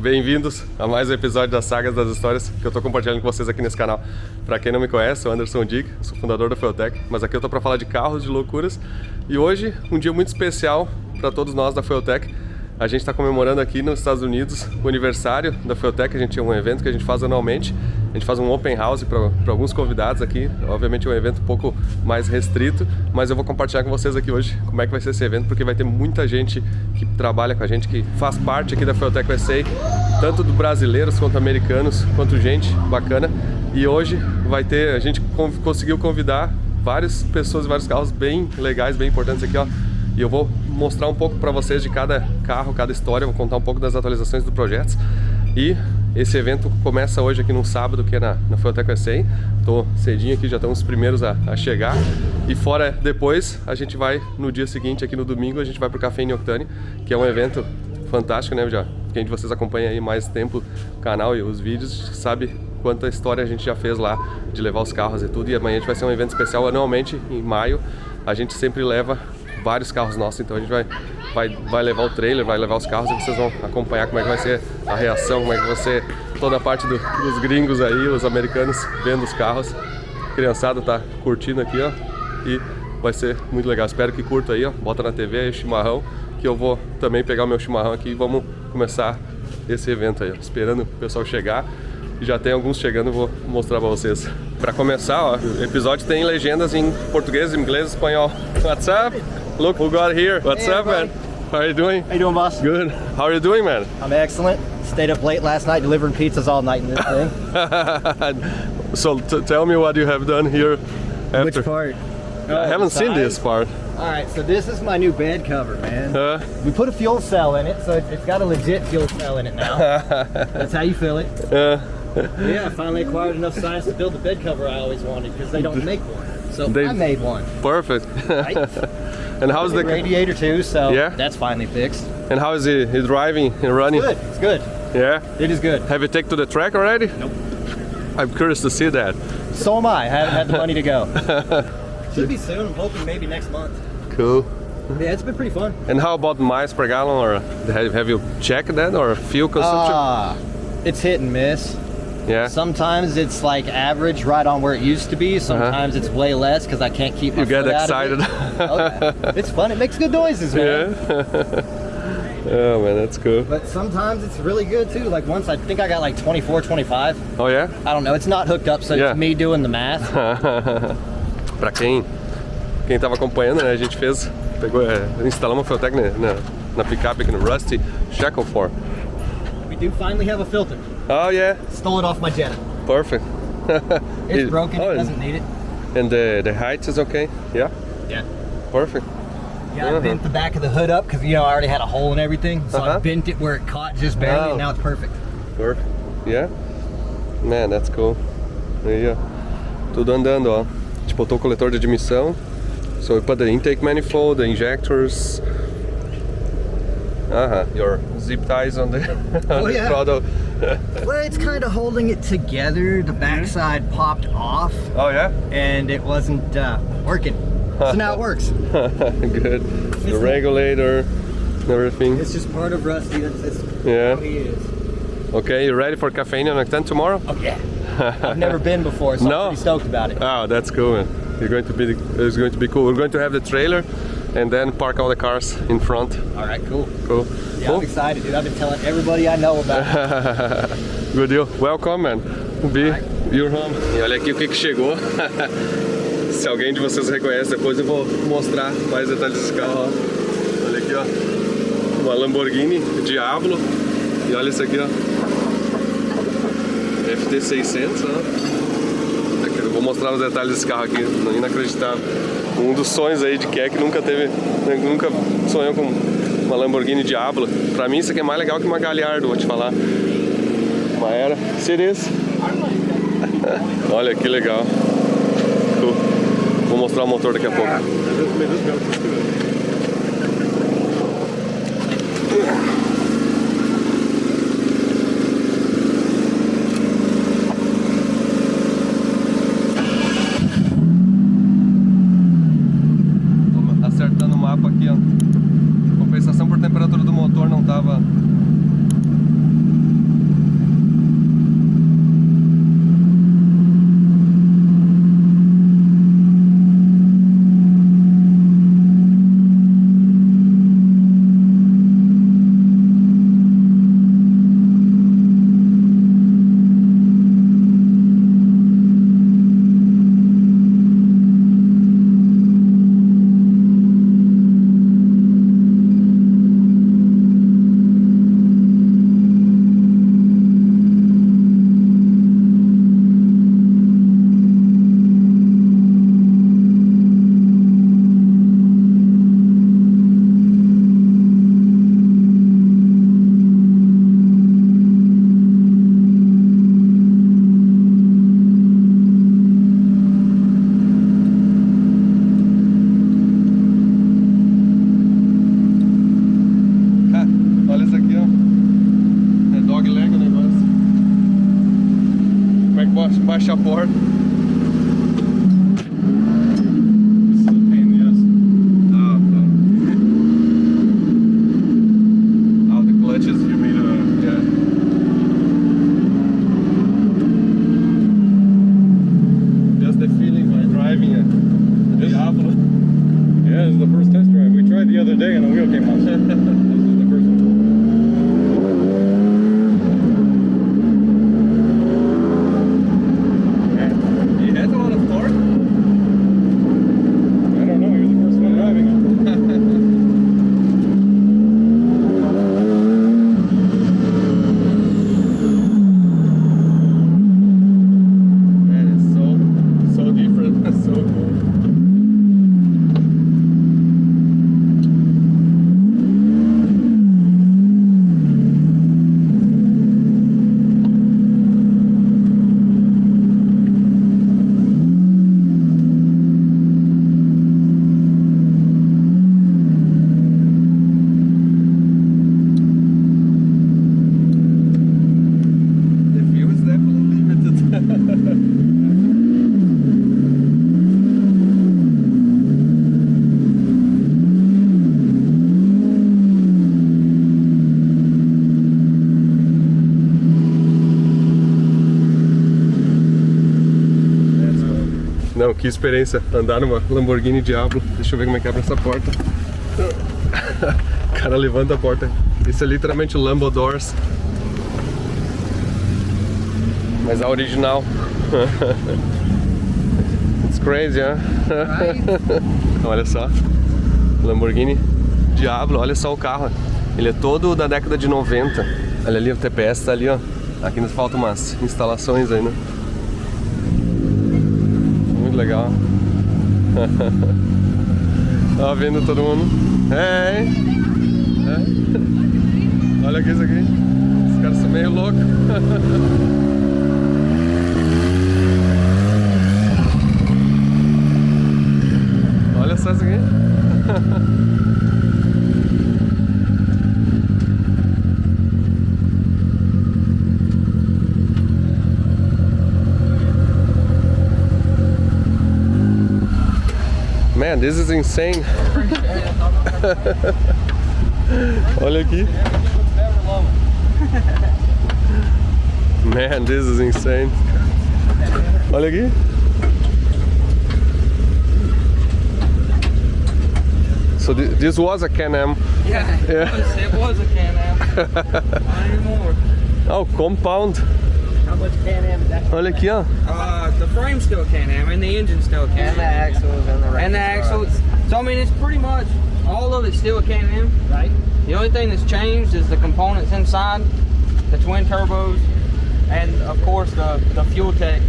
Bem-vindos a mais um episódio das Sagas das Histórias que eu tô compartilhando com vocês aqui nesse canal. Pra quem não me conhece, eu sou Anderson Dick, sou fundador da Fueltech, mas aqui eu tô pra falar de carros, de loucuras. E hoje, um dia muito especial para todos nós da Fueltech. A gente está comemorando aqui nos Estados Unidos o aniversário da Fueltech. A gente tem um evento que a gente faz anualmente. A gente faz um open house para alguns convidados aqui. Obviamente é um evento um pouco mais restrito, mas eu vou compartilhar com vocês aqui hoje como é que vai ser esse evento, porque vai ter muita gente que trabalha com a gente, que faz parte aqui da Fueltech USA, tanto do brasileiros quanto americanos, quanto gente bacana. E hoje vai ter, a gente conseguiu convidar várias pessoas, vários carros bem legais, bem importantes aqui, ó. E eu vou mostrar um pouco para vocês de cada carro, cada história, vou contar um pouco das atualizações do projeto. E esse evento começa hoje aqui num sábado, que é na Fueltech USA. Tô cedinho aqui, já estamos os primeiros a chegar. E fora depois, a gente vai no dia seguinte, aqui no domingo, a gente vai pro Café Octane, que é um evento fantástico, né? Já quem de vocês acompanha aí mais tempo o canal e os vídeos, sabe quanta história a gente já fez lá de levar os carros e tudo. E amanhã a gente vai ser um evento especial anualmente, em maio. A gente sempre leva vários carros nossos, então a gente vai levar o trailer, vai levar os carros e vocês vão acompanhar como é que vai ser a reação, como é que vai ser toda a parte dos gringos aí, os americanos vendo os carros. A criançada tá curtindo aqui, ó, e vai ser muito legal. Espero que curta aí, ó, bota na TV aí o chimarrão, que eu vou também pegar o meu chimarrão aqui e vamos começar esse evento aí, ó, esperando o pessoal chegar. E já tem alguns chegando, eu vou mostrar pra vocês. Pra começar, ó, o episódio tem legendas em português, inglês e espanhol. What's up? Look who got here. What's up, man? How are you doing? How you doing, boss? Good. How are you doing, man? I'm excellent. Stayed up late last night delivering pizzas all night in this thing. So tell me what you have done here after. Which part? I haven't seen this part. Alright, so this is my new bed cover, man. We put a fuel cell in it, so it's got a legit fuel cell in it now. That's how you fill it. Yeah, I finally acquired enough science to build the bed cover I always wanted, because they don't make one. So I made one. Perfect. Right? And how's the radiator too, so yeah? That's finally fixed. And how is he driving and running? Good, it's good. Yeah? It is good. Have you taken to the track already? Nope. I'm curious to see that. So am I haven't had the money to go. Should be soon, I'm hoping maybe next month. Cool. Yeah, it's been pretty fun. And how about miles per gallon, or have you checked that, or fuel consumption? It's hit and miss. Yeah. Sometimes it's like average, right on where it used to be. Sometimes it's way less because I can't keep my You get foot excited. out of it. Okay. It's fun. It makes good noises, man. Yeah. Oh man, that's cool. But sometimes it's really good too. Like once I think I got like 24, 25. Oh yeah? I don't know. It's not hooked up, so Yeah. it's me doing the math. Pra quem tava acompanhando, né, a gente instalamos a Fueltech na picape aqui no Rusty Shackleford. We do finally have a filter. Oh yeah. Stole it off my Jetta. Perfect. It's broken. It doesn't need it. And the height is okay? Yeah? Yeah. Perfect. Yeah, I bent the back of the hood up because, you know, I already had a hole and everything. So I bent it where it caught just barely, and now it's perfect. Perfect. Yeah? Man, that's cool. Aí, ó. Tudo andando, ó. A gente botou o coletor de admissão. So we put the intake manifold, the injectors. Your zip ties on the, on the throttle. Well, it's kind of holding it together. The backside popped off. Oh yeah? And it wasn't working. So now it works. Good. The regulator and everything. It's just part of Rusty. That's Yeah. how he is. Okay, you ready for Cafe Octane tomorrow? Oh yeah. I've never been before, so I'm pretty stoked about it. Oh, that's cool, man. It's going to be cool. We're going to have the trailer and then park all the cars in front. All right, cool. Cool. Yeah, Cool. I'm excited, dude. I've been telling everybody I know about it. Good deal. Welcome, man. Be your home. E olha aqui o que chegou. Se alguém de vocês reconhece, depois eu vou mostrar mais detalhes desse carro. Ó. Olha aqui, ó. Uma Lamborghini Diablo. E olha isso aqui, ó. FT600, ó. Aqui, eu vou mostrar os detalhes desse carro aqui. Inacreditável. Um dos sonhos aí de quem é que nunca sonhou com uma Lamborghini Diablo. Pra mim isso aqui é mais legal que uma Gallardo, vou te falar. Uma Era. Series. Olha que legal. Cool. Vou mostrar o motor daqui a pouco. Acertando o mapa aqui, ó. A compensação por temperatura do motor não tava Ford. Não, que experiência andar numa Lamborghini Diablo. Deixa eu ver como é que abre essa porta. O cara levanta a porta. Isso é literalmente Lambo Doors. Mas a original. It's crazy, huh? Olha só. Lamborghini Diablo, olha só o carro. Ele é todo da década de 90. Olha ali, o TPS tá ali, ó. Aqui nos faltam umas instalações aí, né? Muito legal. Tá vendo todo mundo? É. Olha aqui isso aqui. Os caras são meio loucos. Olha só isso aqui. Man, this is insane. Olha aqui. Man, this is insane. Olha aqui. So this was a Can-Am. Yeah, it was a Can-Am. Not anymore. Oh, compound. How much Can-Am is that? Olha aqui, ó. The frame's still Can-Am and the engine's still Can-Am. And the axles and the rest. And the axles. So I mean, it's pretty much all of it's still a Can-Am. Right. The only thing that's changed is the components inside, the twin turbos, and of course the fuel tech.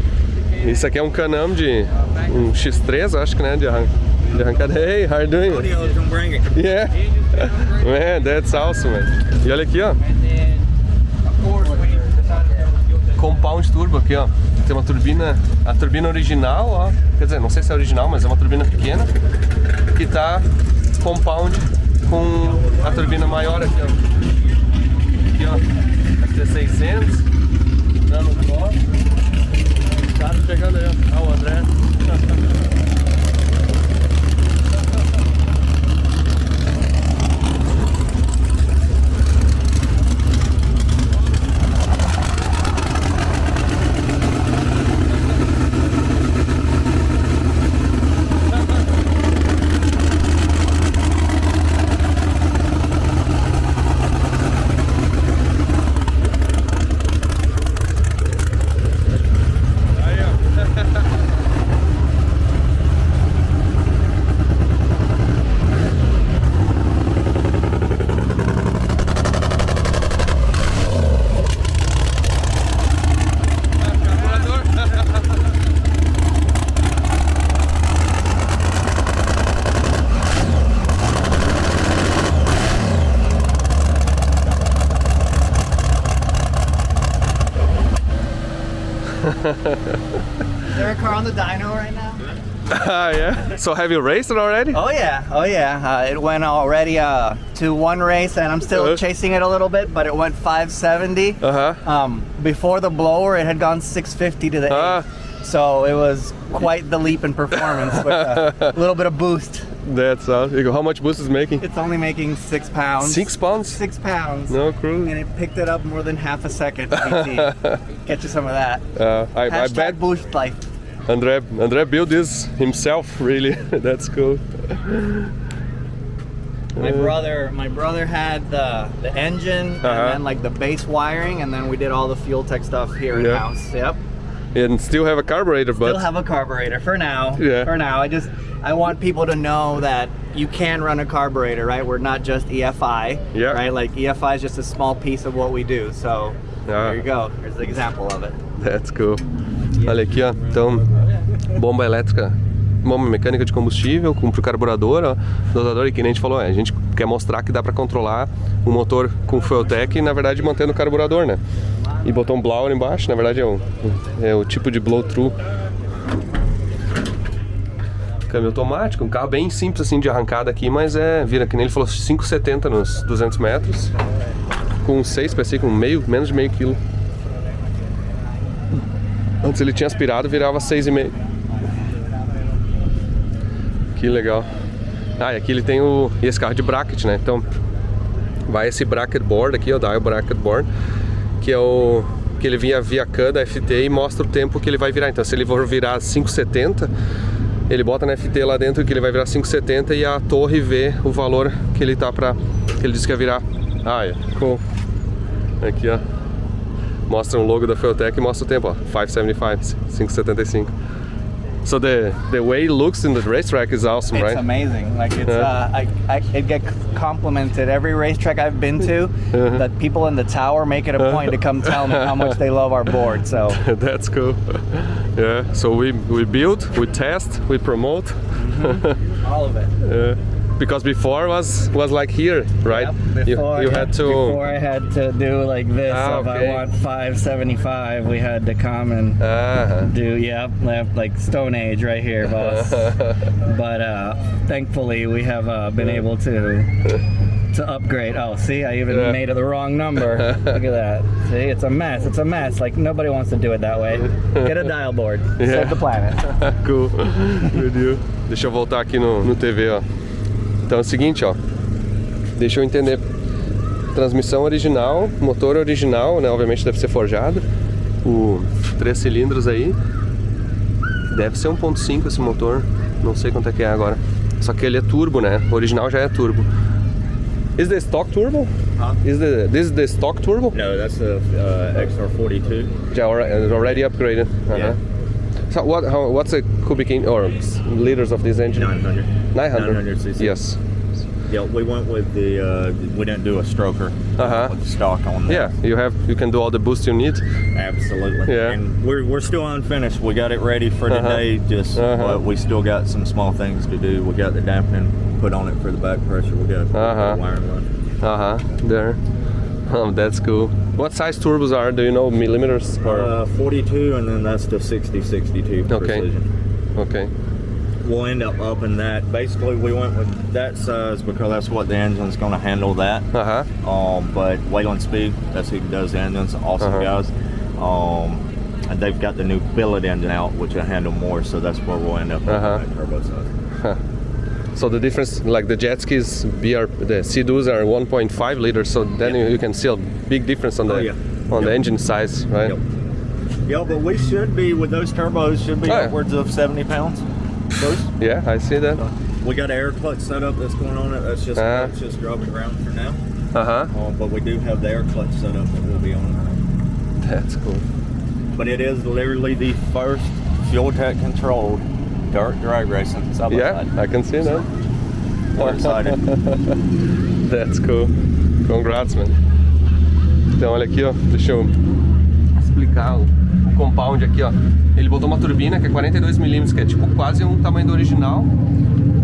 Isso aqui é um Can-Am de X3, acho que, né, de arrancada. Hey, how are you doing? Audio's gonna bring it. Yeah. Man, that's awesome, man. E olha aqui, ó. And then, of course, we decided to have the fuel tech. Compound turbo aqui, ó. Tem uma turbina, a turbina original, ó. Quer dizer, não sei se é original, mas é uma turbina pequena que tá compound com a turbina maior aqui, ó. Aqui, ó. ST600, Nano Cross. Os caras chegando aí, ó. Ah, o André. Is there a car on the dyno right now? Yeah. So have you raced it already? Oh yeah. It went already to one race, and I'm still chasing it a little bit, but it went 570. Before the blower, it had gone 650 to the 8. So it was quite the leap in performance with a little bit of boost. That's awesome. How much boost is making? It's only making 6 pounds. 6 pounds? 6 pounds. No, cool. And it picked it up more than half a second. PT. Get you some of that. I bet boost life. André built this himself, really. That's cool. My brother had the engine and then like the base wiring, and then we did all the fuel tech stuff here in house. Yep. And still have a carburetor, but still have a carburetor for now. Yeah. For now, I want people to know that you can run a carburetor, right? We're not just EFI, right? Like EFI is just a small piece of what we do. So there you go. Here's the example of it. That's cool. Olha aqui, ó. Então, bomba elétrica, bomba mecânica de combustível pro carburador, ó. Dosador, e que nem a gente falou, a gente quer mostrar que dá para controlar o motor com fuel tech e na verdade mantendo o carburador, né? E botou um blower embaixo, na verdade é o tipo de blow-through. Câmbio automático, um carro bem simples assim de arrancada aqui, mas vira que nem ele falou, 5,70 nos 200 metros, com 6 PSI, com menos de meio quilo. Antes ele tinha aspirado, virava 6,5. Que legal. E aqui ele tem esse carro de bracket, né? Então vai esse bracket board aqui, ó, dial bracket board, que é o que ele vinha via CAN da FT e mostra o tempo que ele vai virar. Então se ele for virar 5,70, ele bota na FT lá dentro que ele vai virar 5,70 e a torre vê o valor que ele tá que ele disse que ia virar. Cool. Aqui, ó. Mostra um logo da Fueltech e mostra o tempo, ó. 5,75, 5,75. So the way it looks in the racetrack is awesome, right? It's amazing. Like it's it gets complimented every racetrack I've been to. That people in the tower make it a point to come tell me how much they love our board. So that's cool. Yeah. So we build, we test, we promote. All of it. Because before was like here, right? Yep. You had to. Before I had to do like this. If I want 575, we had to come and do like Stone Age right here, boss. But thankfully we have been able to upgrade. Oh, see, I even made it the wrong number. Look at that. See, it's a mess. It's a mess. Like nobody wants to do it that way. Get a dial board. Save the planet. Cool. Good deal. Deixa eu voltar aqui no TV, ó. Então é o seguinte, ó. Deixa eu entender. Transmissão original, motor original, né? Obviamente deve ser forjado. O 3 cilindros aí. Deve ser 1.5 esse motor. Não sei quanto é que é agora. Só que ele é turbo, né? O original já é turbo. Is the stock turbo? This is the stock turbo? No, that's the XR42. Yeah, already upgraded. Yeah. So what's the cubic or liters of this engine? 900. 900 cc. Yes. Yeah, we went with we didn't do a stroker. With the stock on there. Yeah, you can do all the boost you need. Absolutely. Yeah. And we're still unfinished. We got it ready for today, but we still got some small things to do. We got the dampening put on it for the back pressure. We got the wiring run. There. Oh, that's cool. What size turbos are? Do you know, millimeters? Or? 42, and then that's the 60-62 precision. Okay. We'll end up upping that. Basically, we went with that size because that's what the engine's going to handle that. But Wayland Speed, that's who does the engines. Awesome guys. And they've got the new billet engine out, which will handle more. So that's where we'll end up with that turbo size. So the difference, like the jet skis, the Sea-Doos are 1.5 liters, so then you can see a big difference on the engine size, right? Yeah, but we should be, with those turbos, should be upwards of 70 pounds. Yeah, I see that. We got an air clutch setup that's going on it. That's just dropping around for now. But we do have the air clutch setup that will be on it. That's cool. But it is literally the first Fueltech controlled dirt drag racing side by side. I can see that. We're excited. That's cool. Congrats, man. Então olha aqui, ó, deixa eu explicar o compound aqui, ó. Ele botou uma turbina que é 42 mm, que é tipo quase um tamanho do original.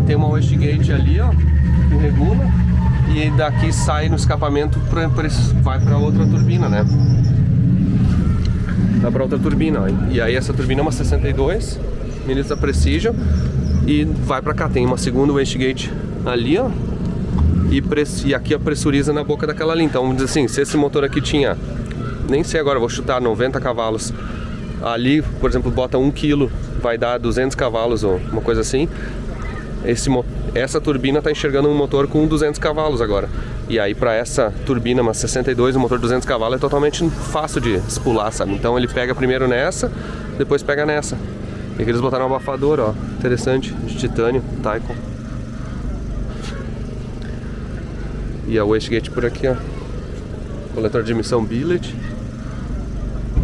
Tem uma wastegate ali, ó, que regula. E daqui sai no escapamento, vai para outra turbina, né? Vai para outra turbina, ó. E aí essa turbina é uma 62 mm da Precision e vai para cá. Tem uma segunda wastegate ali, ó. E aqui a pressuriza na boca daquela ali. Então vamos dizer assim, se esse motor aqui tinha, nem sei agora, vou chutar 90 cavalos ali, por exemplo, bota 1 kg, vai dar 200 cavalos ou uma coisa assim. Essa turbina está enxergando um motor com 200 cavalos agora. E aí para essa turbina, uma 62, um motor 200 cavalos, é totalmente fácil de espular, sabe? Então ele pega primeiro nessa, depois pega nessa. E aqui eles botaram um abafador, ó, interessante, de titânio, Taikon. E a wastegate por aqui, ó. Coletor de emissão billet.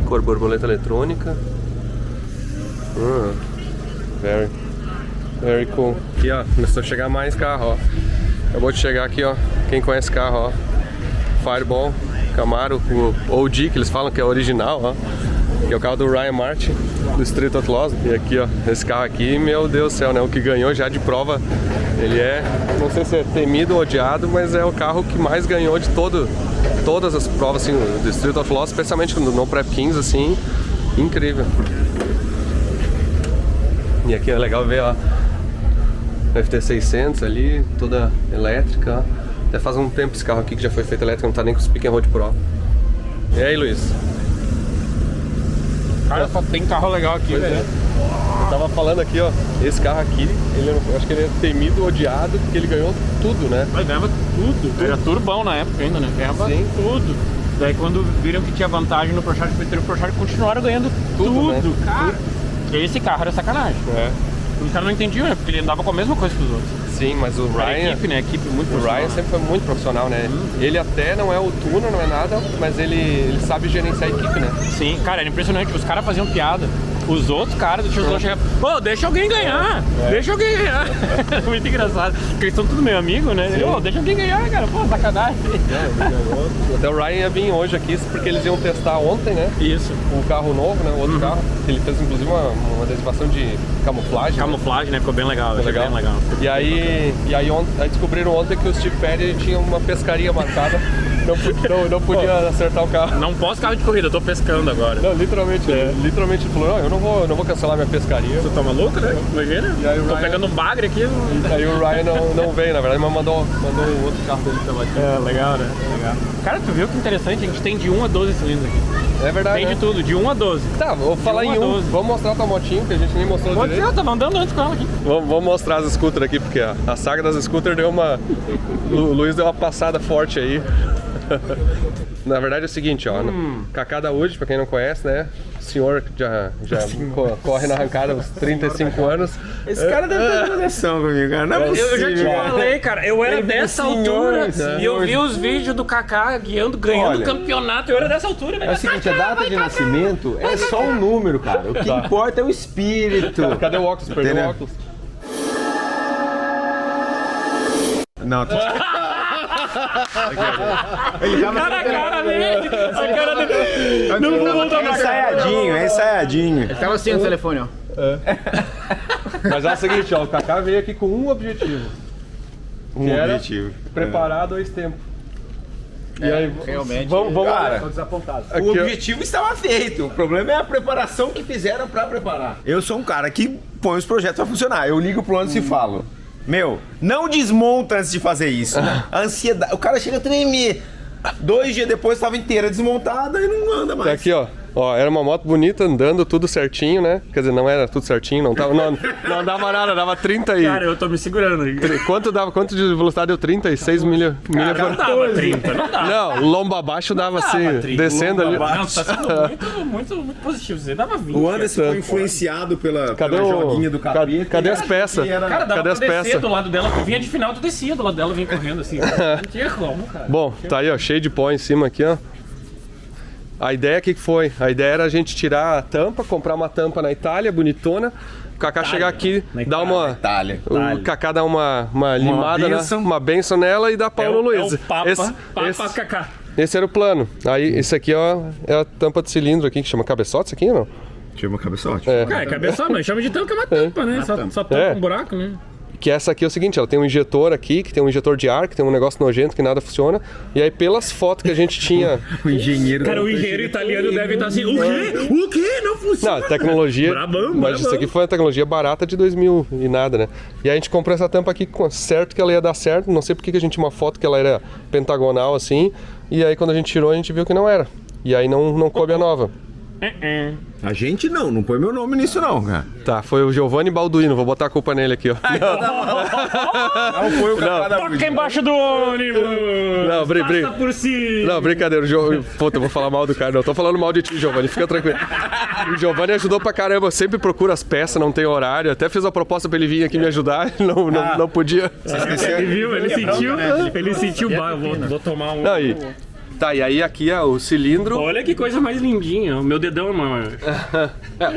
Cor borboleta eletrônica. Very cool. Aqui, ó, começou a chegar mais carro, ó. Acabou de chegar aqui, ó. Quem conhece carro, ó. Fireball, Camaro, o OG, que eles falam que é original, ó. Que é o carro do Ryan Martin, do Street Outlaws. E aqui, ó, esse carro aqui, meu Deus do céu, né? O que ganhou já de prova. Ele é, não sei se é temido ou odiado, mas é o carro que mais ganhou de todas as provas, assim, do Street Outlaws, especialmente no Prep Kings, assim. Incrível. E aqui é legal ver, ó, a FT600 ali, toda elétrica. Até faz um tempo esse carro aqui que já foi feito elétrico, não tá nem com o Speak and Road Pro. E aí, Luiz? Cara, só tem carro legal aqui, velho. Eu tava falando aqui, ó, esse carro aqui, eu acho que ele é temido, odiado, porque ele ganhou tudo, né? Mas ganhava tudo. Era turbão na época ainda, né? Ganhava tudo. Daí quando viram que tinha vantagem no ProCharge, meteram o ProCharge, continuaram ganhando tudo, né? Cara. Tudo. Esse carro era sacanagem. Os caras não entendiam, né? Porque ele andava com a mesma coisa que os outros. Sim, mas o Ryan... A equipe, né? A equipe muito profissional. O Ryan sempre foi muito profissional, né? Ele até não é o tuner, não é nada, mas ele sabe gerenciar a equipe, né? Sim, cara, era impressionante. Os caras faziam piada. Os outros caras do Churros chegavam, pô, deixa alguém ganhar! Deixa alguém ganhar! Muito engraçado. Porque eles são tudo meu amigo, né? Pô, deixa alguém ganhar, cara. Pô, sacanagem. Até o Ryan ia vir hoje aqui, porque eles iam testar ontem, né? Isso. O carro novo, né? O outro carro. Ele fez inclusive uma adesivação de camuflagem. Camuflagem, né? Ficou bem legal. Ficou bem legal. E aí descobriram ontem que o Steve Perry tinha uma pescaria marcada. Não podia acertar o carro. Não posso carro de corrida, eu tô pescando agora. Não, literalmente ele falou, não, eu não vou cancelar minha pescaria. Você tá maluco, né? Imagina. E aí tô pegando um bagre aqui. Aí o Ryan não veio, na verdade, mas mandou o outro carro dele pela aqui. É, legal, né? Legal. Cara, tu viu que interessante? A gente tem de 1 a 12 cilindros aqui. É verdade, Tem de tudo, de 1 a 12. Tá, vou falar em 1. Vamos mostrar a tua motinho, que a gente nem mostrou direito. Eu tava andando antes com ela aqui. Vamos mostrar as scooters aqui, porque a saga das scooters deu uma... O Luiz deu uma passada forte aí. Na verdade é o seguinte, ó, Kaká da Wood, pra quem não conhece, né? O senhor já corre na arrancada há uns 35 anos. Esse cara deve ter proteção comigo, cara. Não é possível. Eu já te falei, cara, eu era dessa altura e eu vi os vídeos do Kaká ganhando campeonato, eu era dessa altura. É o seguinte, a data de nascimento é só um número, cara. O que importa é o espírito. Cadê o óculos? Perdeu o óculos. Não, tu... Ele já cara dele. A cara dele. Não vou voltar pra cá. É ensaiadinho. Ele tava assim no telefone, ó. Mas é o seguinte, ó, o Kaká veio aqui com um objetivo. Objetivo. Preparar 2 tempos. E aí, realmente. Vamos cara, lá, desapontados. O objetivo estava feito. O problema é a preparação que fizeram pra preparar. Eu sou um cara que põe os projetos pra funcionar. Eu ligo pro antes e falo: meu, não desmonta antes de fazer isso. A ansiedade. O cara chega a tremer. 2 dias depois estava inteira desmontada e não anda mais. Tá aqui, ó. Ó, era uma moto bonita, andando tudo certinho, né? Quer dizer, não era tudo certinho, não dava nada, dava 30 aí. Cara, eu tô me segurando aí. Quanto de velocidade deu? 36 milha por... Não dava 30, não dava. Não, lomba abaixo dava assim, 30, descendo ali. Não, tá sendo muito positivo, você dava 20. O Anderson foi influenciado pela joguinha do capeta. Cadê as peças? Cara, dava Cadê pra as descer peças? do lado dela, vinha de final, tu descia do lado dela, vinha correndo assim. Não tinha como, cara. Bom, tá aí, ó, cheio de pó em cima aqui, ó. A ideia, o que foi? A ideia era a gente tirar a tampa, comprar uma tampa na Itália, bonitona. O Kaká chegar aqui, dar uma... Itália. O Kaká dar uma limada, uma benção nela e dar pau no Luiz. É o Papa Kaká. Esse era o plano. Aí, esse aqui, ó, é a tampa de cilindro aqui, que chama cabeçote, isso aqui, não? Chama cabeçote. Cara, cabeçote, mas chama de tampa, é uma tampa, né? Só tampa um buraco, né? Que essa aqui é o seguinte, ela tem um injetor aqui, que tem um injetor de ar, que tem um negócio nojento que nada funciona. E aí pelas fotos que a gente tinha... O engenheiro... Cara, o engenheiro italiano deve estar assim, o quê? O quê? Não funciona? Não, tecnologia... Mas isso aqui foi uma tecnologia barata de 2000 e nada, né? E aí a gente comprou essa tampa aqui, certo que ela ia dar certo. Não sei porque que a gente tinha uma foto que ela era pentagonal assim. E aí quando a gente tirou, a gente viu que não era. E aí não coube a nova. A gente não põe meu nome nisso não, cara. Tá, foi o Giovanni Balduino, vou botar a culpa nele aqui, ó. Não foi o cara da Toca embaixo do ônibus! Não, Passa por cima! Não, brincadeira, puta, eu vou falar mal do cara, não, tô falando mal de ti, Giovanni, fica tranquilo. O Giovanni ajudou pra caramba, eu sempre procuro as peças, não tem horário, até fiz a proposta pra ele vir aqui me ajudar, não podia. Ele viu, ele sentiu, vou tomar um... Não, tá, e aí aqui é o cilindro. Olha que coisa mais lindinha, o meu dedão é maior.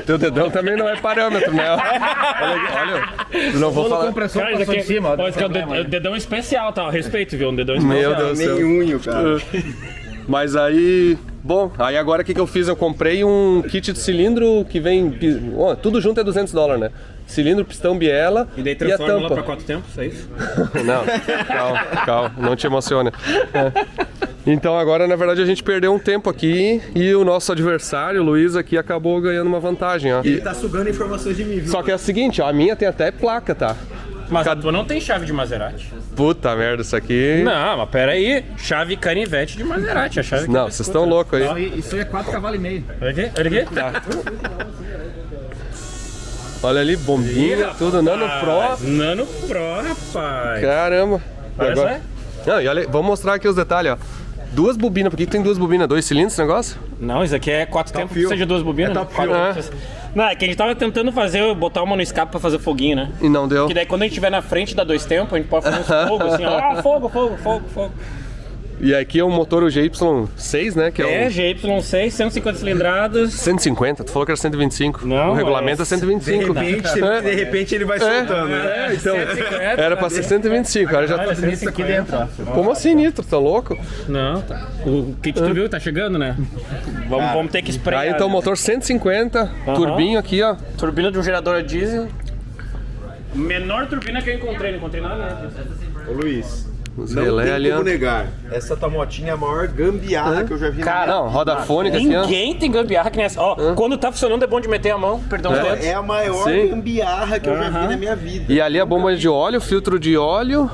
Teu dedão também não é parâmetro, né? Olha, não vou falar. Cara, isso aqui em cima, esse aqui é o dedão especial, tá? Respeito, viu? Um dedão especial. Meu Deus do céu. Nenhum, cara. Mas aí, bom, aí agora o que eu fiz? Eu comprei um kit de cilindro que vem, tudo junto é $200, né? Cilindro, pistão, biela e daí transforma lá pra 4 tempos, é isso? Não, calma, não te emociona. Então agora, na verdade, a gente perdeu um tempo aqui e o nosso adversário, o Luiz, aqui acabou ganhando uma vantagem, ó. Ele tá sugando informações de mim, viu? Só que é o seguinte, ó, a minha tem até placa, tá? Mas a tua não tem chave de Maserati. Puta merda, isso aqui... Não, mas pera aí, chave canivete de Maserati, a chave que não, vocês estão loucos aí. Isso aí é 4,5 cavalos. Olha aqui. Tá. Olha ali, bombinha, tudo, Nano Pro. Nano Pro, rapaz. Caramba. Olha só. Não, e olha, vamos mostrar aqui os detalhes, ó. 2 bobinas, por que tem 2 bobinas? 2 cilindros esse negócio? Não, isso aqui é 4 tempos, precisa de 2 bobinas. Não, é que a gente tava tentando botar uma no escape pra fazer foguinho, né? E não deu. Que daí quando a gente estiver na frente dá 2 tempos, a gente pode fazer uns fogos assim, ó. Fogo. E aqui é um motor GY6, né? Que é GY6, 150 cilindradas. 150? Tu falou que era 125. Não, o regulamento é 125. De repente ele vai soltando, né? Então, era pra ser 125, cara. Já tá Isso aqui dentro, ó. Como assim, nitro? Tá louco? Não, tá. O kit tu viu? Tá chegando, né? Vamos ter que espremer. Aí então, motor 150, turbinho aqui, ó. Turbina de um gerador a diesel. Menor turbina que eu encontrei, não encontrei nada, né? Ô Luiz, Os não relé tem ali, como ó. negar. Essa tua motinha é a maior gambiarra que eu já vi na minha Não, roda fônica assim, ó. Ninguém tem gambiarra que nem essa. Ó, quando tá funcionando é bom de meter a mão, perdão os dedos. É a maior Sim. gambiarra que eu já vi na minha vida. E ali a bomba de óleo, filtro de óleo,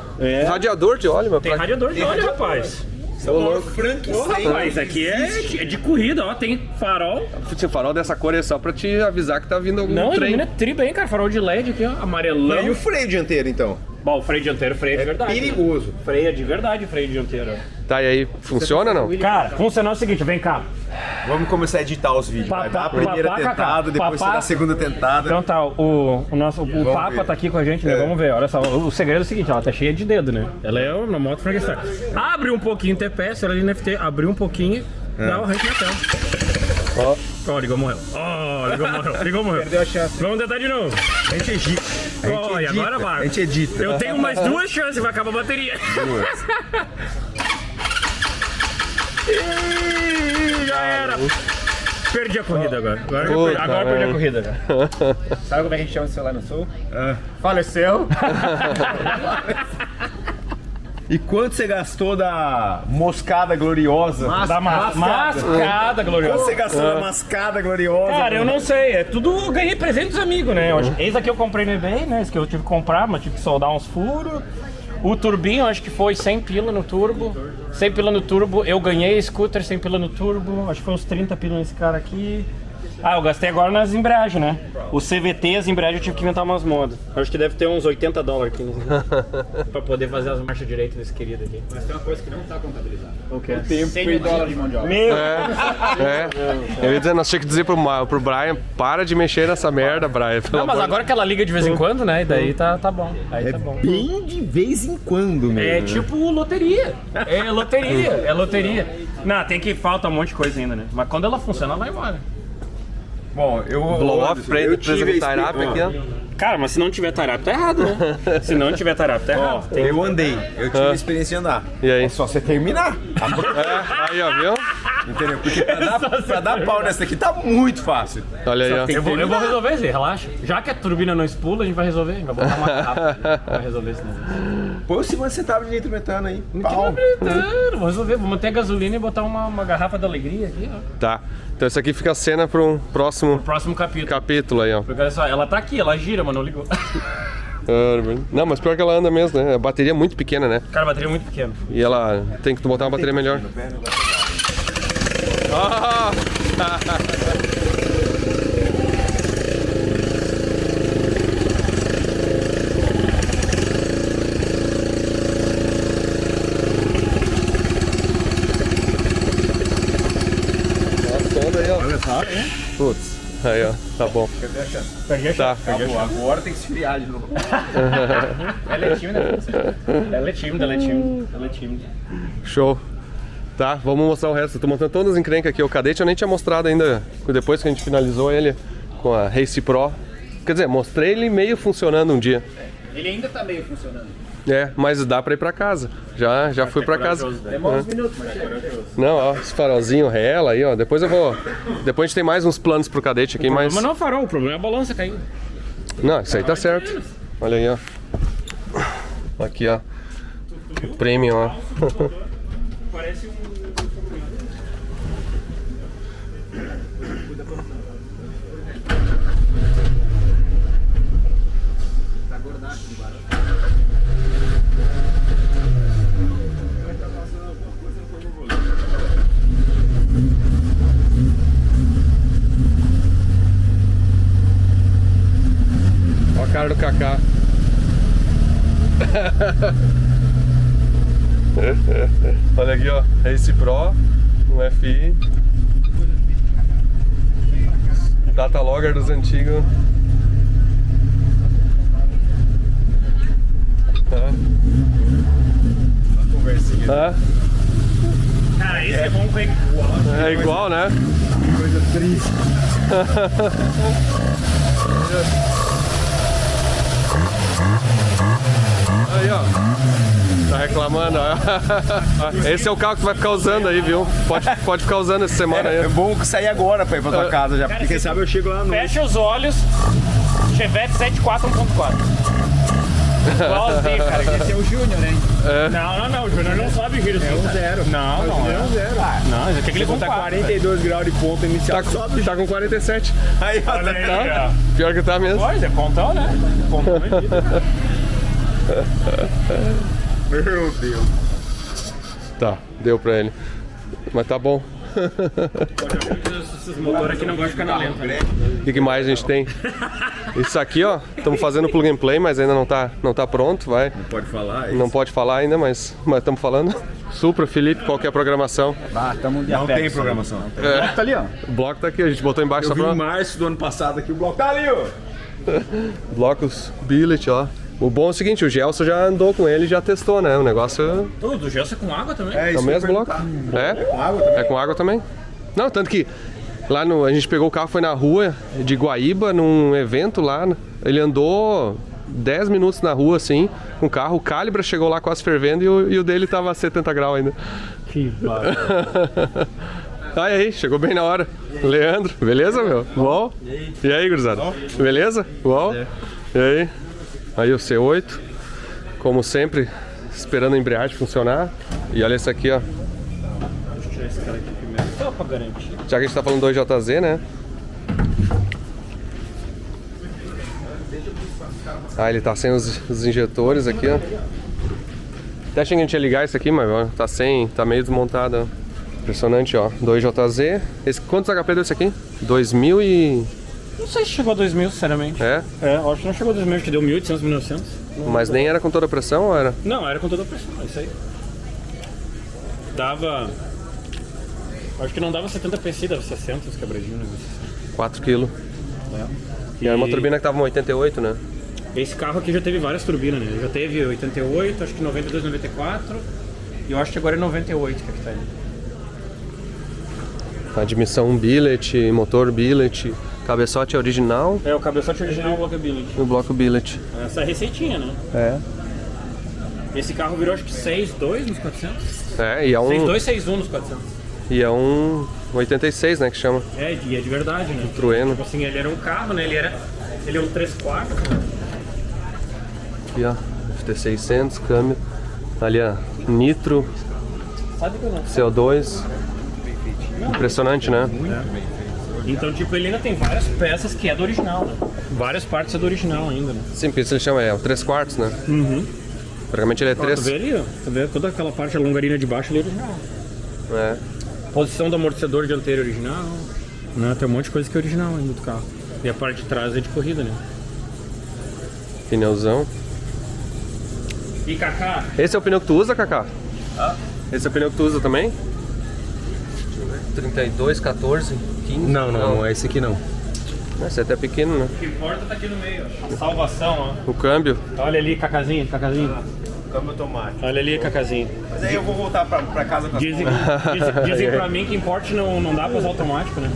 radiador de óleo, meu Tem pai. radiador de óleo, rapaz. Rapaz, aqui é de corrida, ó. Tem farol. O farol dessa cor é só pra te avisar que tá vindo algum Não, trem. ilumina tri bem, cara. Farol de LED aqui, ó. Amarelão. E o freio dianteiro, então? Bom, o freio dianteiro, freio de verdade. Perigoso. Freio de verdade, freio dianteiro. Tá, e aí, funciona ou não? Cara, funciona o seguinte, vem cá. Vamos começar a editar os vídeos. Vai dar a primeira tentada, depois será a segunda tentada. Então tá, o Papa tá aqui com a gente, né? Vamos ver, olha só. O segredo é o seguinte, ela tá cheia de dedo, né? Ela é uma moto Frankenstein. Abre um pouquinho o TPS, ela é de NFT, abriu um pouquinho, dá o rank na tela. Ó, ligou, morreu. Ó, ligou, morreu. Perdeu a chance. Vamos tentar de novo. A gente edita. Ó, e agora vai. A gente edita. Eu tenho mais 2 chances, vai acabar a bateria. Ih, já era. Perdi a corrida agora. Agora perdi a corrida. Sabe como é que a gente chama o celular no sul? Faleceu. E quanto você gastou da moscada gloriosa? Da mascada gloriosa. Quanto você gastou da mascada gloriosa? Cara, eu não sei, é tudo eu ganhei presente dos amigos, né? Esse aqui eu comprei no eBay, né? Esse que eu tive que comprar, mas tive que soldar uns furos. O turbinho, acho que foi 100 pila no turbo. 100 pila no turbo, eu ganhei scooter 100 pila no turbo. Acho que foi uns 30 pila nesse cara aqui. Ah, eu gastei agora nas embreagens, né? O CVT, as embreagens, eu tive que inventar umas modas. Acho que deve ter uns $80 aqui, né? Pra poder fazer as marchas direitas desse querido aqui. Mas tem uma coisa que não tá contabilizada. O quê? $100 de mão de obra. Meu! Eu ia dizer, nós tínhamos que dizer pro Brian, para de mexer nessa merda, Brian. Não, mas agora que ela liga de vez em quando, né? E daí tá bom. Aí tá bom. Bem de vez em quando, meu. É tipo loteria. É loteria. Não, falta um monte de coisa ainda, né? Mas quando ela funciona, ela vai embora. Bom, eu... Blow off, freio, eu presa tive com tie-up aqui, ó. Cara, mas se não tiver tarap, tá errado, né? Se não tiver tarap, tá errado. Eu andei, eu tive experiência de andar. E aí? É só você terminar. Aí, ó, viu? Entendeu? Porque pra dar pau nessa aqui tá muito fácil. Olha aí, ó. Eu vou resolver isso aí, relaxa. Já que a turbina não expula, a gente vai resolver. A gente vai botar uma garrafa. Vai resolver esse negócio. Põe os 50 centavos de nitrometano aí. Pau. Vou resolver. Vou manter a gasolina e botar uma garrafa da alegria aqui, ó. Tá. Então isso aqui fica a cena para um próximo Próximo capítulo. capítulo aí, ó. Porque olha só, ela tá aqui, ela gira, mas não ligou. Não, mas pior que ela anda mesmo, né? A bateria é muito pequena, né? Cara, a bateria é muito pequena. E ela tem que botar uma bateria melhor. Ah! Putz, aí ó, tá bom. Tá. Agora tem que esfriar de novo. Ela é tímida, ela é tímida, ela é tímida, ela é tímida. Show. Tá, vamos mostrar o resto. Eu tô montando todas as encrencas aqui. O cadete eu nem tinha mostrado ainda, depois que a gente finalizou ele com a Race Pro. Quer dizer, mostrei ele meio funcionando um dia. Ele ainda tá meio funcionando. É, mas dá pra ir pra casa. Já fui pra casa. Demora uns minutos, mas chega. Não, ó, esse farolzinho rela aí, ó. Depois eu vou. Depois a gente tem mais uns planos pro cadete aqui, mas. Mas não é o farol, o problema é a balança caindo. Não, isso aí tá certo. Olha aí, ó. Aqui, ó. O premium, ó. Parece um. Ó a cara do Kaká. Olha aqui, ó. Race Pro, um FI. Data logger dos antigos. Conversinha. Ah, Cara, esse é bom com igual. é igual, né? Coisa triste. Aí, ó. Tá reclamando, ó. Esse é o carro que tu vai ficar usando aí, viu? Pode ficar usando essa semana aí. É bom sair agora pra ir pra tua casa já, porque quem sabe eu chego lá no. Fecha os olhos, Chevette 74 1.4. Igualzinho, cara. Esse é o Júnior, hein? Não, o Júnior não sabe giro assim. É um zero. Não, é um zero. Não, isso aqui é que ele Tá 42 graus de ponto inicial. Tá com 47. Aí, ó, Tá? Pior que tá mesmo. Pois é, pontão, né? Pontão medida. Meu Deus. Tá, deu pra ele. Mas tá bom. Esses motores aqui não gostam de ficar na lenta, né? O que mais a gente tem? Isso aqui, ó, estamos fazendo plug and play, mas ainda não tá pronto, vai. Não pode falar? Não pode falar ainda, mas estamos falando. Supra, Felipe, qual que é a programação? Tamo de Não Apex, tem programação. É, Tá ali, ó. o bloco tá aqui, a gente botou embaixo Eu só vi em pra... março do ano passado aqui, o bloco tá ali, ó. Blocos Billet, ó. O bom é o seguinte, o Gelson já andou com ele e já testou, né? O negócio Tudo, Gelson com água também? é o mesmo bloco. É? Com água também? É com água também. Não, tanto que lá a gente pegou o carro, foi na rua de Guaíba, num evento lá. Ele andou 10 minutos na rua, assim, com o carro. O Calibra chegou lá quase fervendo e o dele tava a 70 graus ainda. Que barulho. Aí, chegou bem na hora. Leandro, beleza, meu? Bom? E aí, gurizada? Beleza? Bom? E aí? Aí o C8, como sempre, esperando a embreagem funcionar. E olha esse aqui, ó. Deixa eu tirar esse cara aqui primeiro, só pra garantir. Já que a gente tá falando 2JZ, né? Ah, ele tá sem os injetores aqui, ó. Até achei que a gente ia ligar isso aqui, mas ó, tá sem, tá meio desmontado, ó. Impressionante, ó. 2JZ. Quantos HP deu esse aqui? 2000 e... Não sei se chegou a 2000, sinceramente. É? É, acho que não chegou a 2000, acho que deu 1800, 1900. Mas nem era com toda a pressão, ou era? Não, era com toda a pressão, é isso aí. Dava... Acho que não dava 70 PSI, dava 60 os quebradinhos, né? 4 kg. É. E era uma turbina que tava em 88, né? Esse carro aqui já teve várias turbinas, né? Já teve 88, acho que 92, 94 e eu acho que agora é 98 que tá aí. Admissão billet, motor billet, cabeçote original É, o cabeçote original é o bloco billet. e o bloco billet. Essa é a receitinha, né? É. Esse carro virou acho que 6.2 nos 400. É, e é um, 6.2, 6.1 nos 400. e é um 86, né, que chama. É, e é de verdade, né? Trueno. Tipo assim, ele era um carro, né? Ele é um 3/4. Aqui, ó, FT600, câmbio. Ali, ó, nitro, Sabe que eu não CO2. Impressionante, né? Então, tipo, ele ainda tem várias peças que é do original, né? Várias partes é do original ainda, né? Sim, por isso ele chama, é o 3/4, né? Uhum. Praticamente ele é Ó, tu 3. vê ali, ó. Tu vê toda aquela parte, a longarina de baixo ali é original. É. Posição do amortecedor dianteiro original. Não, tem um monte de coisa que é original ainda do carro. E a parte de trás é de corrida, né? Pneuzão. E Kaká? Esse é o pneu que tu usa, Kaká? Esse é o pneu que tu usa também? 32, 14, 15? Não, esse aqui não. Esse é até pequeno, né? O que importa tá aqui no meio, ó. Salvação, ó. O câmbio. Olha ali, Kakázinho. Câmbio automático. Olha ali, Kakázinho. Mas aí eu vou voltar pra casa com as Dizem pra mim que em Porsche não dá pra usar automático, né?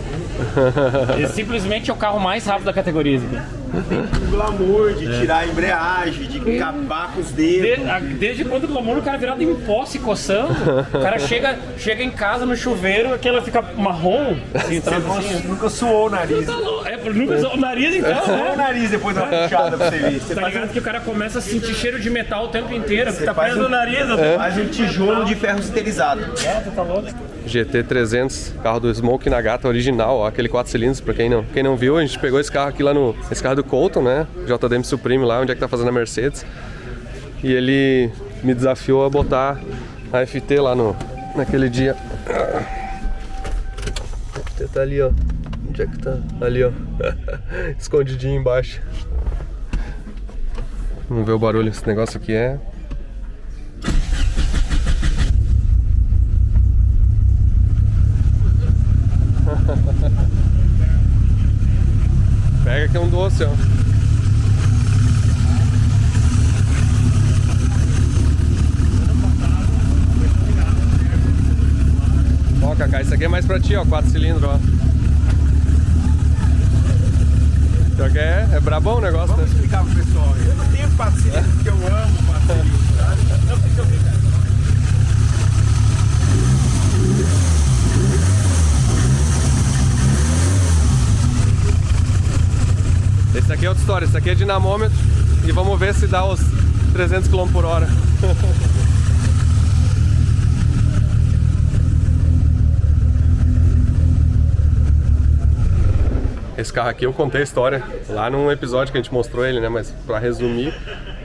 Ele simplesmente é o carro mais rápido da categoria, isso aqui. o glamour de tirar a embreagem, de acabar com os dedos. Desde quando o glamour, o cara virado em posse coçando, o cara chega em casa no chuveiro, aquela fica marrom, assim, Nunca suou o nariz. Nunca suou o nariz, então, Suou o nariz depois da puxada pra você ver. Você tá ligado que o cara começa a sentir cheiro de metal o tempo inteiro, você tá faz preso no nariz. Faz um tijolo de ferro estilizado. Tu tá louco? GT300, carro do Smoke Nagata original, ó, aquele 4 cilindros, pra quem não viu, a gente pegou esse carro aqui lá esse carro do Colton, né, JDM Supreme lá, onde é que tá fazendo a Mercedes, e ele me desafiou a botar a FT lá naquele dia. A FT tá ali, ó, onde é que tá? Ali, ó, escondidinho embaixo. Vamos ver o barulho, esse negócio aqui é... Pega que é um doce, ó. Ó, Kaká, isso aqui é mais pra ti, ó, 4 cilindros, ó. Pior que é brabão o negócio, Vamos explicar pro pessoal. Eu não tenho 4 cilindros porque eu amo 4 cilindros, sabe? Não precisa brincar. Esse aqui é outra história, esse aqui é dinamômetro e vamos ver se dá os 300 km por hora. Esse carro aqui eu contei a história lá num episódio que a gente mostrou ele, né? Mas pra resumir,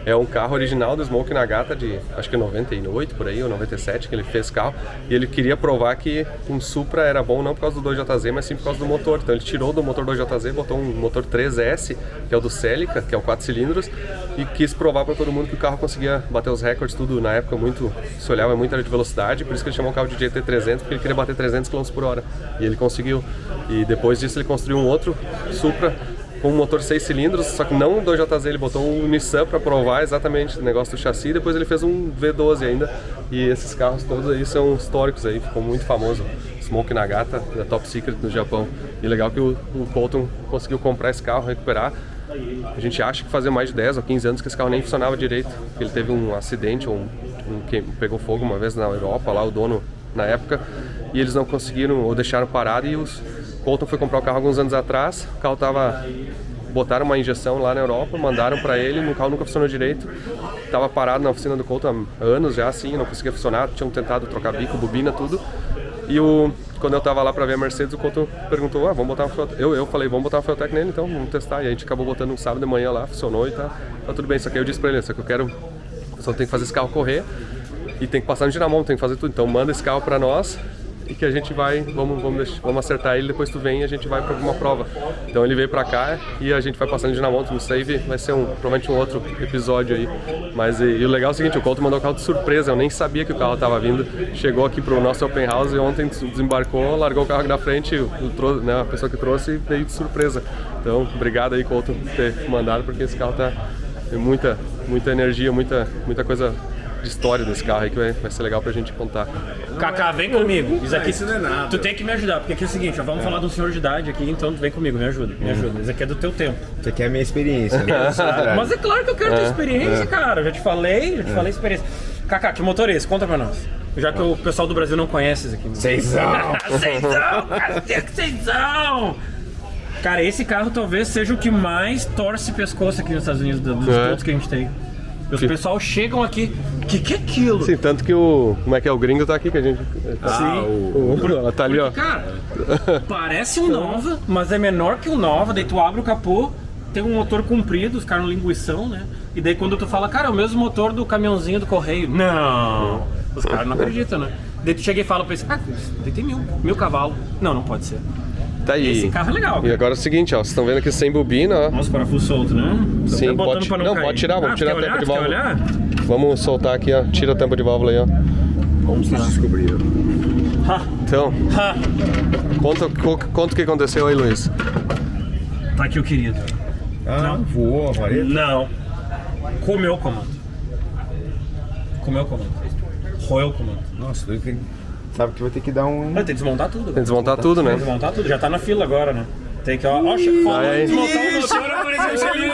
é um carro original do Smoke Nagata de acho que 98 por aí, ou 97 que ele fez carro. E ele queria provar que um Supra era bom não por causa do 2JZ, mas sim por causa do motor. Então ele tirou do motor 2JZ, botou um motor 3S, que é o do Celica, que é o 4 cilindros, e quis provar pra todo mundo que o carro conseguia bater os recordes, tudo na época se olhava muito era de velocidade, por isso que ele chamou o carro de GT300, porque ele queria bater 300 km por hora. E ele conseguiu. E depois disso ele construiu um outro Supra com um motor 6 cilindros, só que não o 2JZ, ele botou um Nissan para provar exatamente o negócio do chassi, e depois ele fez um V12 ainda, e esses carros todos aí são históricos aí, ficou muito famoso. Smoke Nagata, da Top Secret no Japão. E legal que o Colton conseguiu comprar esse carro, recuperar. A gente acha que fazia mais de 10 ou 15 anos que esse carro nem funcionava direito, ele teve um acidente, pegou fogo uma vez na Europa, lá o dono na época, e eles não conseguiram, ou deixaram parado, e os Colton foi comprar o carro alguns anos atrás, o carro botaram uma injeção lá na Europa, mandaram pra ele, o carro nunca funcionou direito, tava parado na oficina do Colton há anos já, assim, não conseguia funcionar, tinham tentado trocar bico, bobina, tudo, e quando eu tava lá pra ver a Mercedes, o Colton perguntou, vamos botar uma Fueltec, eu falei, vamos botar uma Fueltec nele então, vamos testar, e a gente acabou botando um sábado de manhã lá, funcionou e tá tudo bem, só que eu disse pra ele, só que eu só tenho que fazer esse carro correr, e tem que passar no dinamômetro, tem que fazer tudo, então manda esse carro pra nós, e que a gente vai, vamos acertar ele, depois tu vem e a gente vai para alguma prova. Então ele veio pra cá e a gente vai passando de dinamômetro no save, vai ser provavelmente um outro episódio aí. Mas e o legal é o seguinte, o Colton mandou o carro de surpresa, eu nem sabia que o carro estava vindo, chegou aqui pro nosso open house e ontem desembarcou, largou o carro aqui na frente, né, a pessoa que trouxe veio de surpresa. Então obrigado aí, Colton, por ter mandado, porque esse carro tem muita energia, muita coisa de história desse carro aí que vai ser legal pra gente contar. Kaká, vem comigo. Isso aqui isso não é nada. Tu tem que me ajudar, porque aqui é o seguinte, ó, vamos falar de um senhor de idade aqui, então tu vem comigo, me ajuda. Isso aqui é do teu tempo. Isso aqui é a minha experiência. Mas é claro que eu quero ter experiência, cara. Eu já te falei experiência. Kaká, que motor é esse? Conta pra nós. Já que o pessoal do Brasil não conhece isso aqui. Seisão! Seisão! Cara, esse carro talvez seja o que mais torce pescoço aqui nos Estados Unidos, dos pontos que a gente tem. Os pessoal chegam aqui, que é aquilo? Sim, tanto que como é que é, o gringo tá aqui, que a gente... Sim. Tá ali, ó. Cara, parece um Nova, mas é menor que um Nova, daí tu abre o capô, tem um motor comprido, os caras no linguição, né? E daí quando tu fala, cara, é o mesmo motor do caminhãozinho do correio. Não! Os caras não acreditam, né? Daí tu chega e fala pra eles, daí tem 1000 cavalos. Não pode ser. Tá aí. Esse carro é legal, cara. E agora é o seguinte, ó, vocês estão vendo aqui sem bobina, ó. Nossa, parafuso solto, né? Tô Sim, até botando pode, pra não, cair. pode tirar, vamos tirar a tampa de válvula. Quer olhar? Vamos soltar aqui, ó, tira a tampa de válvula aí, ó. Como vocês descobriram? Então, conta o que aconteceu aí, Luiz. Tá aqui o querido. Não. Voou a vareta? Não. Comeu o comando. Roeu o comando. Nossa, sabe que vai ter que dar um... Vai ter que desmontar tudo. Tem que desmontar tudo, né? Tem que desmontar tudo. Já tá na fila agora, né? Tem que, ó, desmontar o motor, apareceu ali.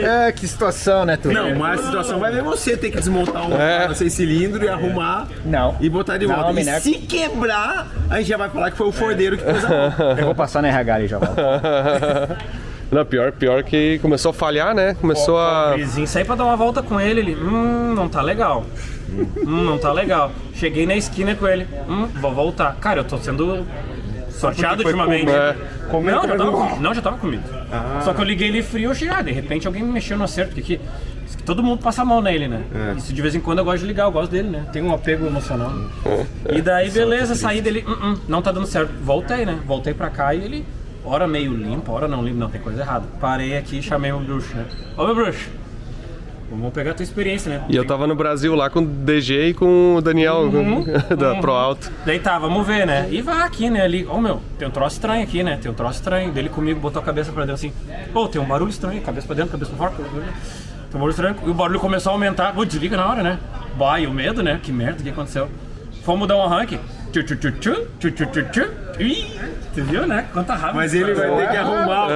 É, que situação, né, tu? Não, mas a situação vai ver você ter que desmontar um 6 cilindros e arrumar e botar de volta. E se quebrar, a gente já vai falar que foi o fordeiro que pôs a mão. Eu vou passar na RH ali já. Não, pior que começou a falhar, né? Começou a... O saí pra dar uma volta com ele, não tá legal. Não tá legal. Cheguei na esquina com ele, vou voltar. Cara, eu tô sendo sorteado ultimamente. Já tava comido. Só que eu liguei ele frio, eu cheguei, de repente alguém me mexeu no acerto, porque aqui todo mundo passa a mão nele, né? Isso de vez em quando eu gosto de ligar, eu gosto dele, né? Tem um apego emocional. E daí, beleza, saí dele, não tá dando certo. Voltei, né? Voltei pra cá e ele, hora meio limpo, hora não limpo, não, tem coisa errada. Parei aqui e chamei o bruxo, né? Ô, meu bruxo, vamos pegar a tua experiência, né? E eu tava no Brasil lá com o DG e com o Daniel da Pro Alto. Daí tá, vamos ver, né? E vai aqui, né? Ali, meu, tem um troço estranho aqui, né? Tem um troço estranho. Dele comigo, botou a cabeça pra dentro assim. Tem um barulho estranho, cabeça pra dentro, cabeça pra fora. Tem um barulho estranho. E o barulho começou a aumentar. Desliga na hora, né? E o medo, né? Que merda, o que aconteceu? Fomos dar um arranque. Ih, tu viu, né? Quanta raiva. Mas ele vai ter que arrumar.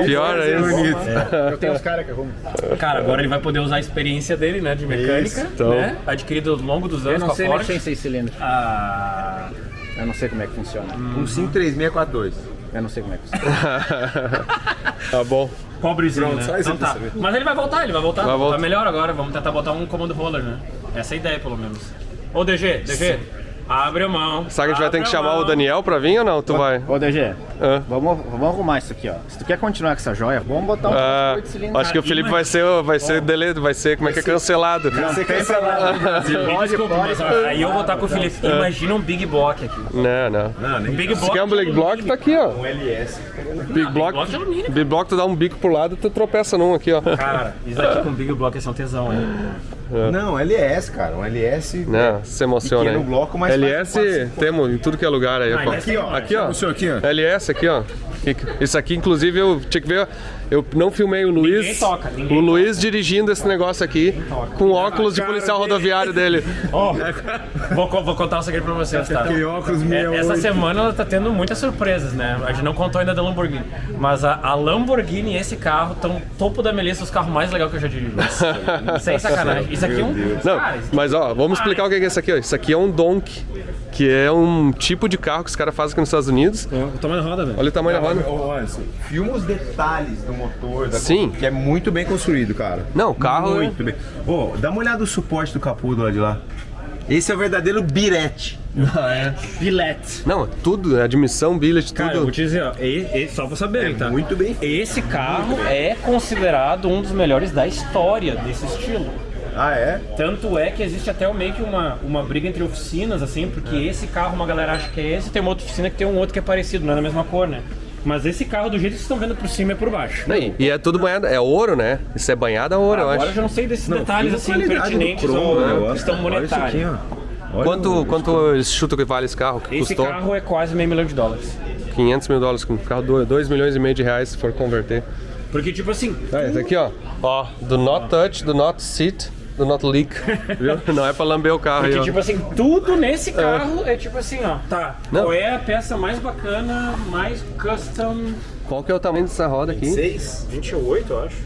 Pior é isso. Eu tenho os caras que arrumam. Cara, agora ele vai poder usar a experiência dele, né? De mecânica, então. né? Adquirido ao longo dos anos Eu não com a sei Ford. mexer em 6 cilindros. Eu não sei como é que funciona. 153642. Eu não sei como é que funciona. Tá bom. Pobrezinho, Pronto, né? só isso Então pra tá. saber. Mas ele vai voltar. Vai voltar. Tá melhor agora, vamos tentar botar um comando roller, né? Essa é a ideia, pelo menos. Ô, DG, abre a mão. Será que a gente vai ter que chamar o Daniel pra vir ou não? Tu vai? Ô, DG, vamos arrumar isso aqui, ó. Se tu quer continuar com essa joia, vamos botar um 8 cilindros. Acho que o Felipe vai ser como é que é cancelado. Vai ser cancelado. Desculpa, mas aí eu vou estar com o Felipe. Imagina um Big Block aqui. Não. Big Se Block. quer um Big Block, tá aqui, ó. Um LS. Big Block de alumínio. Big Block, tu dá um bico pro lado e tu tropeça num aqui, ó. Cara, isso aqui com Big Block é um tesão, hein? Não, LS, cara. Um LS. Não, se emociona aí. Pequeno bloco, mas LS temos em tudo que é lugar aí. Ó. Aqui, ó. Aqui, ó. O senhor aqui, ó. LS aqui, ó. Isso aqui, inclusive, eu tinha que ver. Eu não filmei o Luiz. Ninguém o Luiz dirigindo esse negócio aqui com óculos de policial rodoviário dele. Vou contar um segredo pra vocês, tá? Aquele óculos 68. Essa semana ela tá tendo muitas surpresas, né? A gente não contou ainda da Lamborghini. Mas a Lamborghini e esse carro estão topo da melissa, os carros mais legais que eu já dirigi. Sem sacanagem. Isso aqui é um. Não, Cara, mas ó, vamos explicar o que é isso aqui, ó. Isso aqui é um Donk, que é um tipo de carro que os caras fazem aqui nos Estados Unidos. o tamanho da roda, velho. Olha o tamanho da roda. Olha, filma os detalhes do motor, Sim. que é muito bem construído, cara. Não, o carro. Muito bem. Dá uma olhada no suporte do capô do lado de lá. Esse é o verdadeiro birete. Bilete. Não, tudo, admissão, billet, tudo. Cara, eu vou te dizer, ó, só pra saber, tá? Muito bem. Esse carro é considerado um dos melhores da história desse estilo. Ah, é? Tanto é que existe até meio que uma briga entre oficinas, assim, porque esse carro uma galera acha que é esse, tem uma outra oficina que tem um outro que é parecido, não é da mesma cor, né? Mas esse carro, do jeito que vocês estão vendo por cima, é por baixo. E é tudo banhado, é ouro, né? Isso é banhado a ouro, eu Agora acho. eu já não sei desses detalhes, assim, pertinentes ou questão monetária. Quanto eles chutam que vale esse carro? Que Esse custou carro é quase $500 mil. $500 mil, com um carro $2,5 milhões de reais se for converter. Porque, tipo assim, Esse aqui, ó. Ó, do not touch, do not sit, do not leak. Viu? Não é pra lamber o carro aí, porque, ó. tipo assim, tudo nesse carro é tipo assim, ó, tá. Não. Qual é a peça mais bacana, mais custom? Qual que é o tamanho dessa roda aqui? 28, eu acho.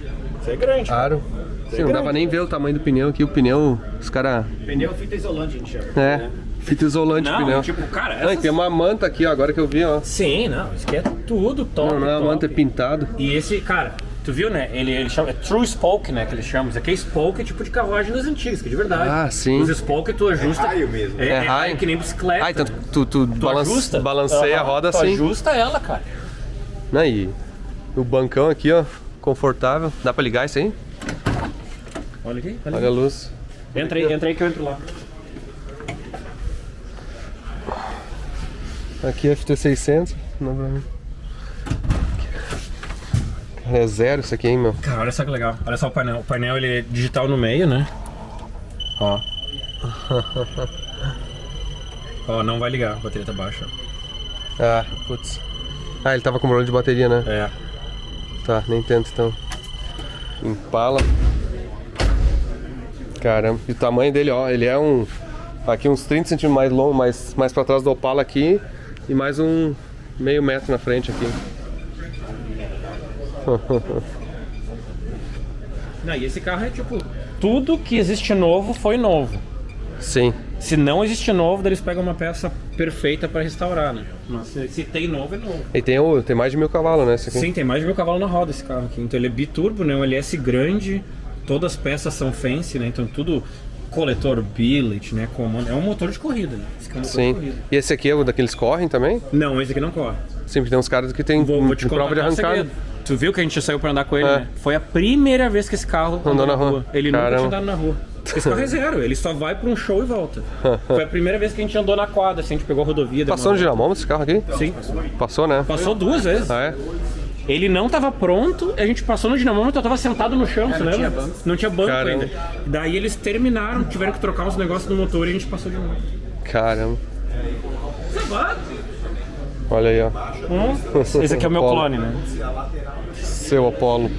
Isso é grande. Claro. Sim, não dá pra nem ver o tamanho do pneu aqui. O pneu, os caras... Pneu fita isolante, a gente chama. Fita isolante Não, pneu. tipo, cara, Não, e tem uma manta aqui, ó, agora que eu vi, ó. Sim, não, isso aqui é tudo top. Não é a top. manta, é pintado. E esse, cara, tu viu, né? Ele chama, é True Spoke, né? Que eles chamam. Isso aqui é Spoke, é tipo de carruagem das antigas, que é de verdade. Ah, sim. Os Spoke tu ajusta. raio mesmo. É raio. raio que nem bicicleta. Ah, então tu ajusta. balanceia a roda tu assim. ajusta ela, cara. E o bancão aqui, ó, confortável. Dá pra ligar isso aí? Olha aqui, olha Olha a luz. Entra aí que eu entro lá. Aqui FT600. Não, É zero isso aqui, hein, meu? Cara, olha só que legal. Olha só o painel. O painel ele é digital no meio, né? Ó. Ó, não vai ligar, a bateria tá baixa. Ah, putz. Ah, ele tava com problema de bateria, né? É. Tá, nem tento então. Impala. Caramba. E o tamanho dele, ó, ele é um... Aqui uns 30 centímetros mais longo, mais pra trás do Opala aqui. E mais um meio metro na frente aqui. Não, e esse carro é tipo... Tudo que existe novo foi novo. Sim. Se não existe novo, daí eles pegam uma peça perfeita pra restaurar, né? Mas se tem novo, é novo. E tem mais de 1000 cavalos, né? Esse aqui. Sim, tem mais de 1000 cavalos na roda esse carro aqui. Então ele é biturbo, né? Um LS grande, todas as peças são fancy, né? Então tudo coletor billet, né? Comando. É um motor de corrida, né? Esse aqui é um motor Sim. de corrida. E esse aqui é o daqueles correm também? Não, esse aqui não corre. Sempre tem uns caras que tem Vou te prova de contar um arrancada. segredo. Tu viu que a gente saiu pra andar com ele, né? Foi a primeira vez que esse carro andou na rua. Ele nunca Caramba. tinha andado na rua. Esse carro é zero, ele só vai pra um show e volta. Foi a primeira vez que a gente andou na quadra, assim, a gente pegou a rodovia. Passou no dinamômetro esse carro aqui? Sim. Passou, né? Passou 2 vezes. Ah, é? Ele não tava pronto, a gente passou no dinamômetro, eu tava sentado no chão, você lembra? Não tinha banco Caramba. ainda. Daí eles terminaram, tiveram que trocar uns negócios no motor e a gente passou de novo. Caramba. Olha aí, ó. Esse aqui é o meu Apollo. clone, né? Seu Apollo.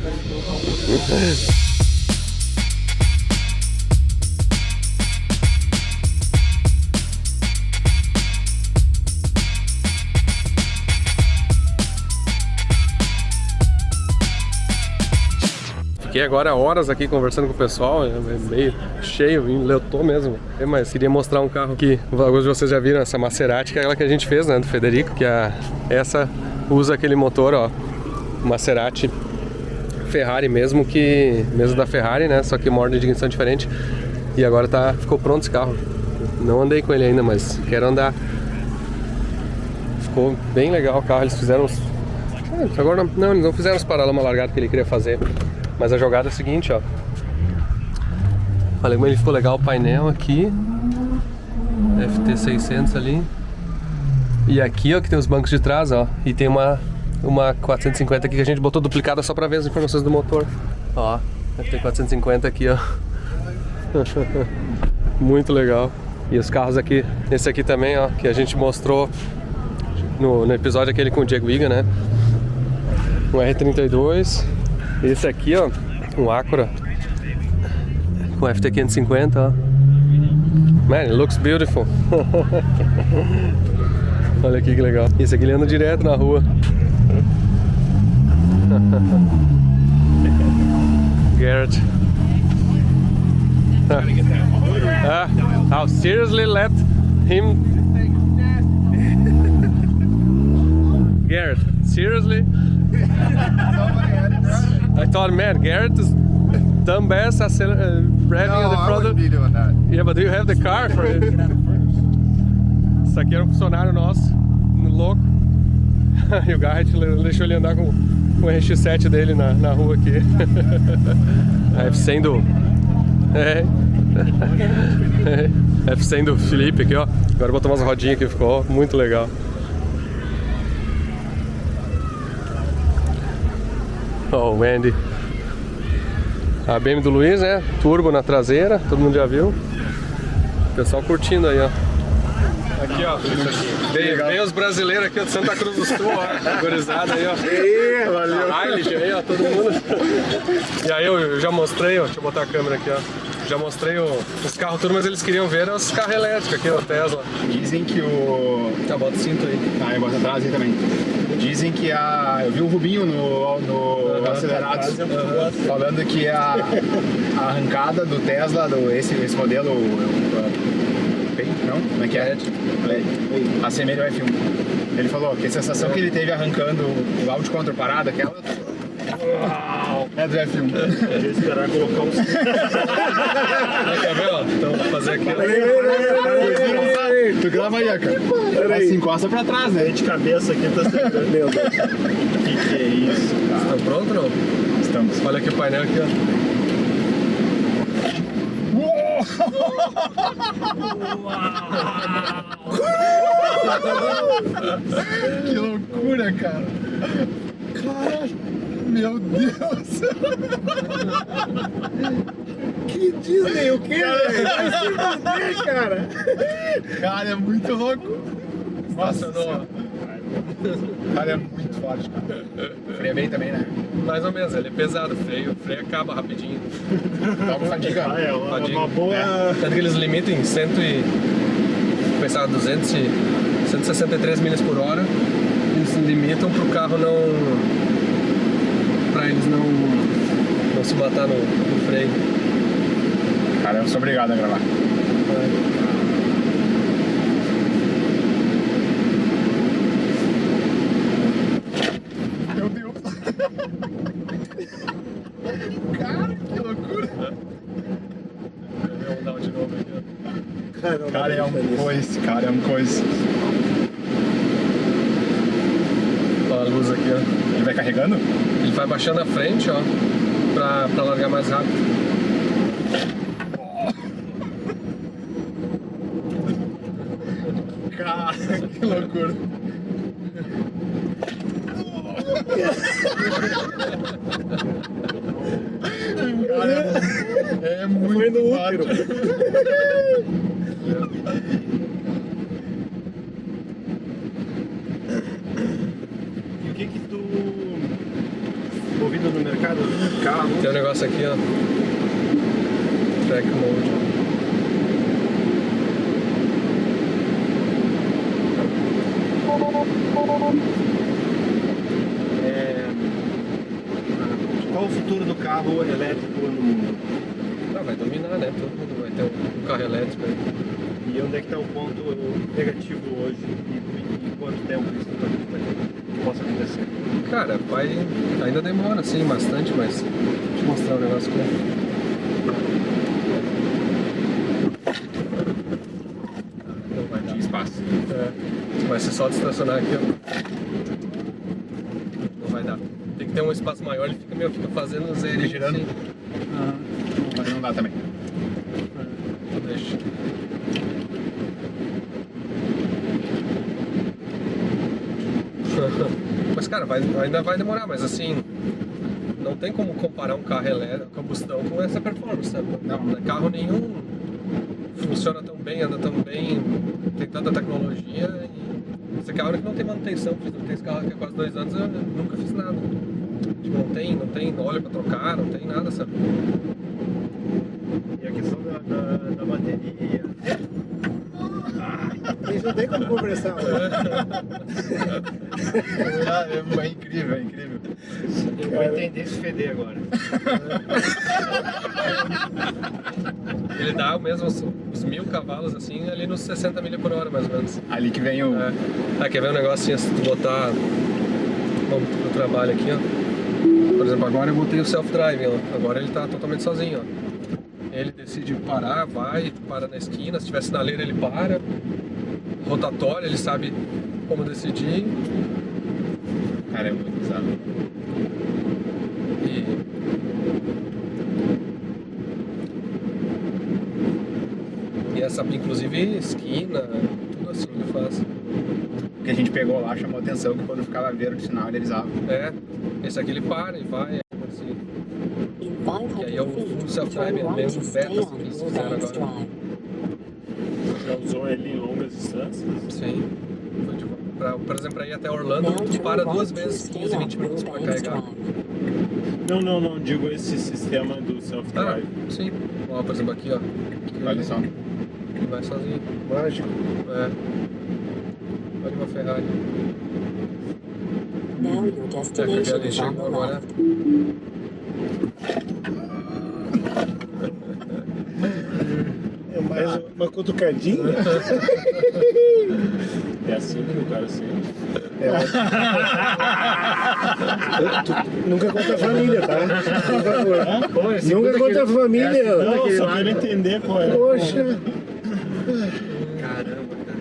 Fiquei agora horas aqui conversando com o pessoal, é meio cheio, leotou mesmo. Mas queria mostrar um carro que alguns de vocês já viram, essa Maserati, que é aquela que a gente fez, né, do Federico, que essa usa aquele motor, ó, Maserati Ferrari mesmo da Ferrari, né, só que uma ordem de ignição diferente. E agora ficou pronto esse carro. Não andei com ele ainda, mas quero andar. Ficou bem legal o carro, eles fizeram uns... Agora não, eles não fizeram os paralamas largados que ele queria fazer. Mas a jogada é a seguinte, ó. Olha como ele ficou legal, o painel aqui. FT600 ali. E aqui, ó, que tem os bancos de trás, ó. E tem uma 450 aqui que a gente botou duplicada só pra ver as informações do motor. Ó, FT450 aqui, ó. Muito legal. E os carros aqui, esse aqui também, ó, que a gente mostrou no episódio aquele com o Diego Iga, né? Um R32. Esse aqui, ó, um Acura com FT550, ó. Man, it looks beautiful. Olha aqui que legal. Esse aqui ele anda direto na rua. Garrett. I'll seriously let him... Garrett, seriously? I thought, man, Garrett is dumbass revving on the front. I wouldn't be doing that. Yeah, but do you have the car for it? Isso aqui era um funcionário nosso, louco. E o Garrett deixou ele andar com o RX-7 dele na rua aqui. A F100 do... F100 do Felipe aqui, ó. Agora botou umas rodinhas aqui, ficou muito legal. Ó, o Andy. A BMW do Luiz, né? Turbo na traseira, todo mundo já viu. O pessoal curtindo aí, ó. Aqui, ó. Veio os brasileiros aqui, ó, de Santa Cruz do Sul, ó. Gorizada aí, ó. Valeu. A Eilish aí, ó, todo mundo. E aí eu já mostrei, ó. Deixa eu botar a câmera aqui, ó. Já mostrei os carros tudo, mas eles queriam ver os carros elétricos aqui, o Tesla. Dizem que o... Tá, bota o cinto aí. Ah, eu boto atrás aí também. Dizem que eu vi o Rubinho no Acelerados falando que a arrancada do Tesla, esse modelo... Não? Como é que é? Assemelha ao F1. Ele falou que a sensação que ele teve arrancando o áudio contra parada, aquela... É do F1. Eu ia esperar colocar um... Quer ver, ó? Então vou fazer aqui. Tu grava aí, cara. Mas se encosta pra trás, né? De cabeça aqui tá secando. Meu Deus. Que é isso? Vocês estão prontos ou não? Estamos. Olha aqui o painel aqui, ó. Que loucura, cara. Caralho. Meu Deus! Que Disney, o quê, velho? Vai se fuder, cara! Cara, é muito louco! Nossa, não. Cara, é muito forte, cara. Freia bem também, né? Mais ou menos, ele é pesado, o freio acaba rapidinho. Dá uma fadiga. É uma boa... Tanto que eles limitam em 163 milhas por hora. Eles limitam pro carro não... pra eles não se matar no freio. Cara, eu sou obrigado a gravar. Meu Deus! Cara, que loucura! Vamos dar de novo aqui, ó. Cara, é um coice, cara, é um coice. Ó, a luz aqui, ó. Ele vai carregando? Ele vai baixando a frente, ó, pra largar mais rápido. Cara, que loucura. Cara, é muito forte. E o que tu ouvindo no mercado de carro? Tem um negócio aqui, ó. Track mode. Qual o futuro do carro elétrico no mundo? Ah, vai dominar, né? Todo mundo vai ter um carro elétrico aí. E onde é que está o ponto negativo hoje? E quanto tempo isso possa acontecer? Cara, ainda demora, sim, bastante, mas deixa eu mostrar um negócio aqui. Não vai dar espaço. Vai ser só de estacionar aqui, ó. Não vai dar. Tem que ter um espaço maior, ele fica fazendo zerinho girando. assim. Mas não dá também. Deixa. Mas cara, ainda vai demorar, mas assim, não tem como comparar um carro elétrico, combustão, com essa performance, sabe? Não, carro nenhum funciona tão bem, anda tão bem, tem tanta tecnologia e esse carro que não tem manutenção, por exemplo, tem esse carro aqui há quase 2 anos, eu nunca fiz nada. Tipo, não tem óleo pra trocar, não tem nada, sabe? E a questão da bateria. Isso não tem como conversar, É incrível, é incrível. Eu vou entender esse feder agora. Ele dá mesmo os 1000 cavalos assim, ali nos 60 milhas por hora, mais ou menos. Ali que vem o... Quer ver um negocinho, se tu botar... Vamos pro trabalho aqui, ó. Por exemplo, agora eu botei o self-driving, ó. Agora ele tá totalmente sozinho, ó. Ele decide parar, para na esquina, se tiver sinaleira ele para. Rotatório, ele sabe como decidir. Cara, é muito bizarro. E essa, inclusive, esquina, tudo assim ele faz. O que a gente pegou lá chamou a atenção que quando ficava verde o sinal ele avisava. Esse aqui ele para e vai, assim. E aí é o self-driving, é mesmo beta assim, que eles fizeram agora. Já usou ele em longas distâncias? Sim. Por exemplo, para ir até Orlando, tu para 2 vezes 15, 20 minutos para carregar. Não, digo esse sistema do self-drive. Sim. Ó, por exemplo, aqui, ó. Olha só. Ele vai sozinho. Mágico. Olha uma Ferrari. Now your destination is on the left. É mais uma cutucadinha? É assim que o cara sente. Nunca conta a família, tá? Por favor. Nunca conta a família. Não, só quero entender qual é. Poxa. Caramba, cara.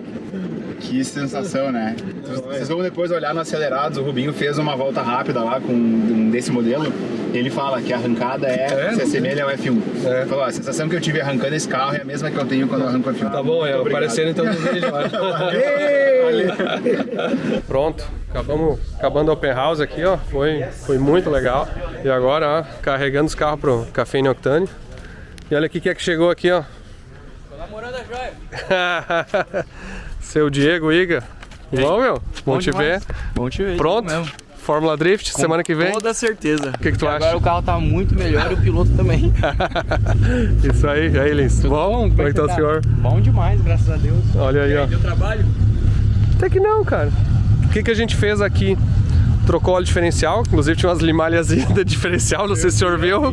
Que sensação, né? Vocês vão depois olhar no Acelerados, o Rubinho fez uma volta rápida lá com um desse modelo. Ele fala que a arrancada se assemelha ao F1. Ele falou, a sensação que eu tive arrancando esse carro é a mesma que eu tenho quando eu arranco o F1. Tá bom, aparecendo então no vídeo. Pronto, acabando o Open House aqui, ó. Foi muito legal. E agora, ó, carregando os carros pro Café Octane. E olha aqui quem é que chegou aqui, ó. Tô namorando a joia. Seu Diego Iga. Bom, meu? Bom te ver. Bom te ver. Pronto? Mesmo. Fórmula Drift, Com semana que vem? toda certeza. O que tu acha? Agora o carro tá muito melhor e o piloto também. Isso aí, Lins. Bom? Como é que tá o senhor? Bom demais, graças a Deus. Olha aí, ó. Deu trabalho? Até que não, cara. O que a gente fez aqui? Trocou óleo diferencial, inclusive tinha umas limalhazinhas de diferencial, não sei se o senhor viu.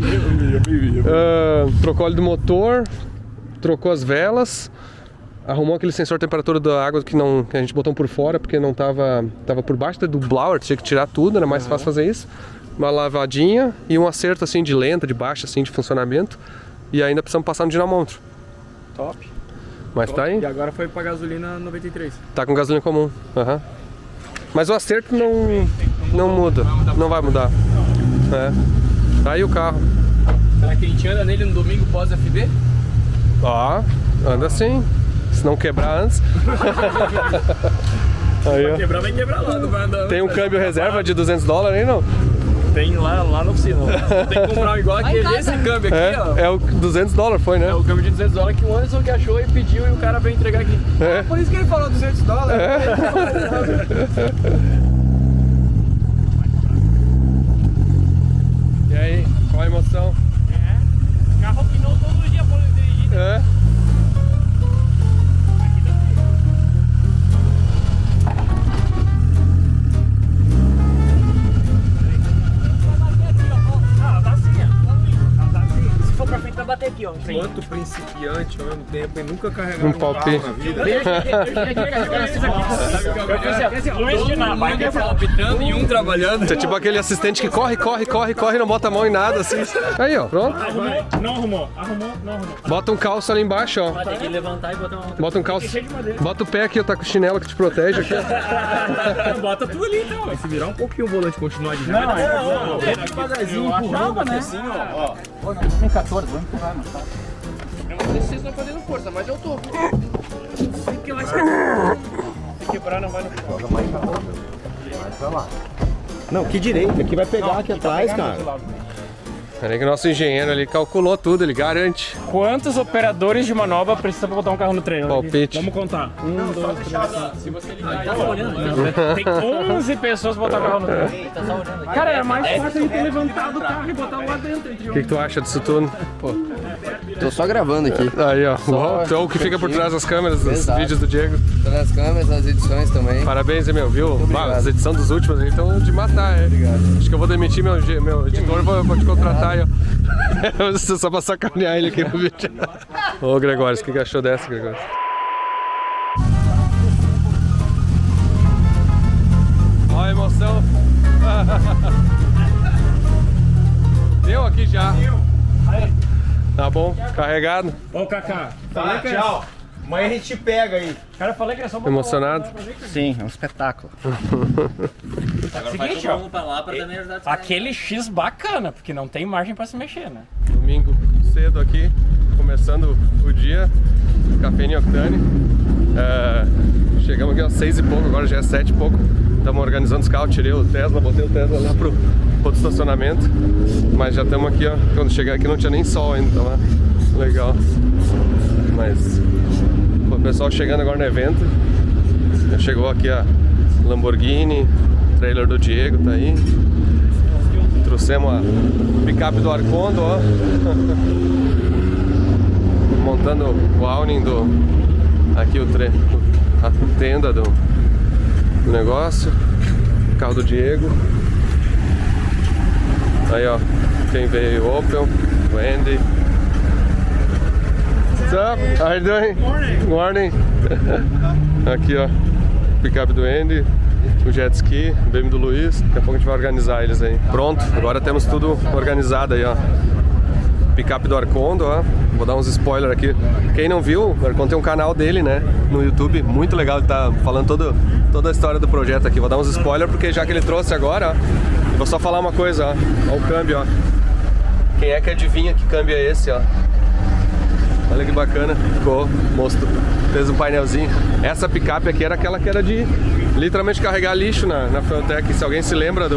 Trocou óleo do motor, trocou as velas, arrumou aquele sensor de temperatura da água que a gente botou por fora porque não tava por baixo do blower, tinha que tirar tudo, era mais fácil fazer isso. Uma lavadinha e um acerto assim de lenta, de baixa assim de funcionamento, e ainda precisamos passar no dinamômetro. Top. Mas tá aí. E agora foi pra gasolina 93. Tá com gasolina comum. Mas o acerto não muda, não vai mudar. Tá aí o carro. Será que a gente anda nele no domingo pós-FB? Ó, anda sim. Se não quebrar antes. Aí, ó. Quebrar vai quebrar lá, não vai andar. Tem um câmbio reserva de $200 aí, não? Tem lá na oficina. Tem que comprar um igual aquele, esse câmbio aqui, ó. É o $200, foi, né? É o câmbio de $200 que o Anderson que achou e pediu e o cara veio entregar aqui. Por isso que ele falou $200. E aí, qual a emoção? Carro que não todo dia pode dirigir. Vai bater aqui, ó. Quanto principiante ao mesmo tempo e nunca carregaram Um palpite. carro na vida. Vai palpitando e um trabalhando. É tipo aquele assistente que corre, não bota a mão em nada, assim. Aí, ó, pronto. Não arrumou, não arrumou. Bota um calço ali embaixo, ó. Tem que levantar e botar uma outra. Bota um calço. Bota o pé aqui, ó, tá com o chinelo que te protege aqui. Bota tu ali então. Vai se virar um pouquinho o volante continuar de Não, devagarzinho, empurrando, né? Assim, ó. Tem 14, vamos empurrar, mas tá. Eu não sei se vocês estão fazendo força, mas eu tô. Se quebrar não vai no chão. Não, que direito, aqui vai pegar aqui atrás, cara. Peraí que o nosso engenheiro ali calculou tudo, ele garante. Quantos operadores de manobra precisam pra botar um carro no treino? Palpite. Vamos contar. 1, 2, 3, 4. Se você ligar aí, tem 11 pessoas pra botar o carro no treino. Cara, é mais fácil ele ter levantado o carro e botar lá dentro. O que tu acha disso tudo? Tô só gravando aqui. Aí, ó. Tu é o que fica por trás das câmeras, dos vídeos do Diego. Tô nas câmeras, nas edições também. Parabéns, hein, meu, viu? As edições dos últimos aí estão de matar, Obrigado. Acho que eu vou demitir meu editor, vou te contratar aí, ó. Só pra sacanear ele aqui no vídeo. Ô, Gregório, o que achou dessa, Gregório? Ó a emoção. Deu aqui já. Tá bom, carregado. Ô, Kaká. Tá, tchau. Amanhã a gente pega aí. Cara, eu falei que era só botar Emocionado? Sim, é um espetáculo. Seguinte, ó. Aquele X bacana, porque não tem margem pra se mexer, né? Domingo cedo aqui, começando o dia, Café Octane. Chegamos aqui às 6 e pouco, agora já é 7 e pouco. Estamos organizando os carros, tirei o Tesla, botei o Tesla lá pro outro estacionamento. Mas já estamos aqui, ó. Quando chegar aqui não tinha nem sol ainda, tá lá. Legal. Mas o pessoal chegando agora no evento. Já chegou aqui a Lamborghini, trailer do Diego tá aí. Trouxemos a picape do Arcondo, ó. Montando o awning do... Aqui a tenda do negócio. Carro do Diego. Aí, ó. Quem veio? O Opel, o Andy. What's up? How are you doing? Morning. Aqui, ó. Picape do Andy. O jet ski, o BM do Luiz. Daqui a pouco a gente vai organizar eles aí. Pronto, agora temos tudo organizado aí, ó. picape do Arcondo, ó. Vou dar uns spoilers aqui. Quem não viu, o Arcondo tem um canal dele, né, no YouTube, muito legal, ele tá falando toda a história do projeto aqui. Vou dar uns spoilers porque já que ele trouxe agora, ó, vou só falar uma coisa, ó. Ó o câmbio, ó. Quem é que adivinha que câmbio é esse, ó? Olha que bacana, ficou, moço, fez um painelzinho. Essa picape aqui era aquela que era de literalmente carregar lixo na Fueltech. Se alguém se lembra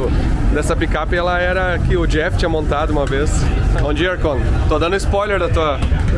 dessa picape, ela era que o Jeff tinha montado uma vez. Bom dia, Arcondo. Tô dando spoiler do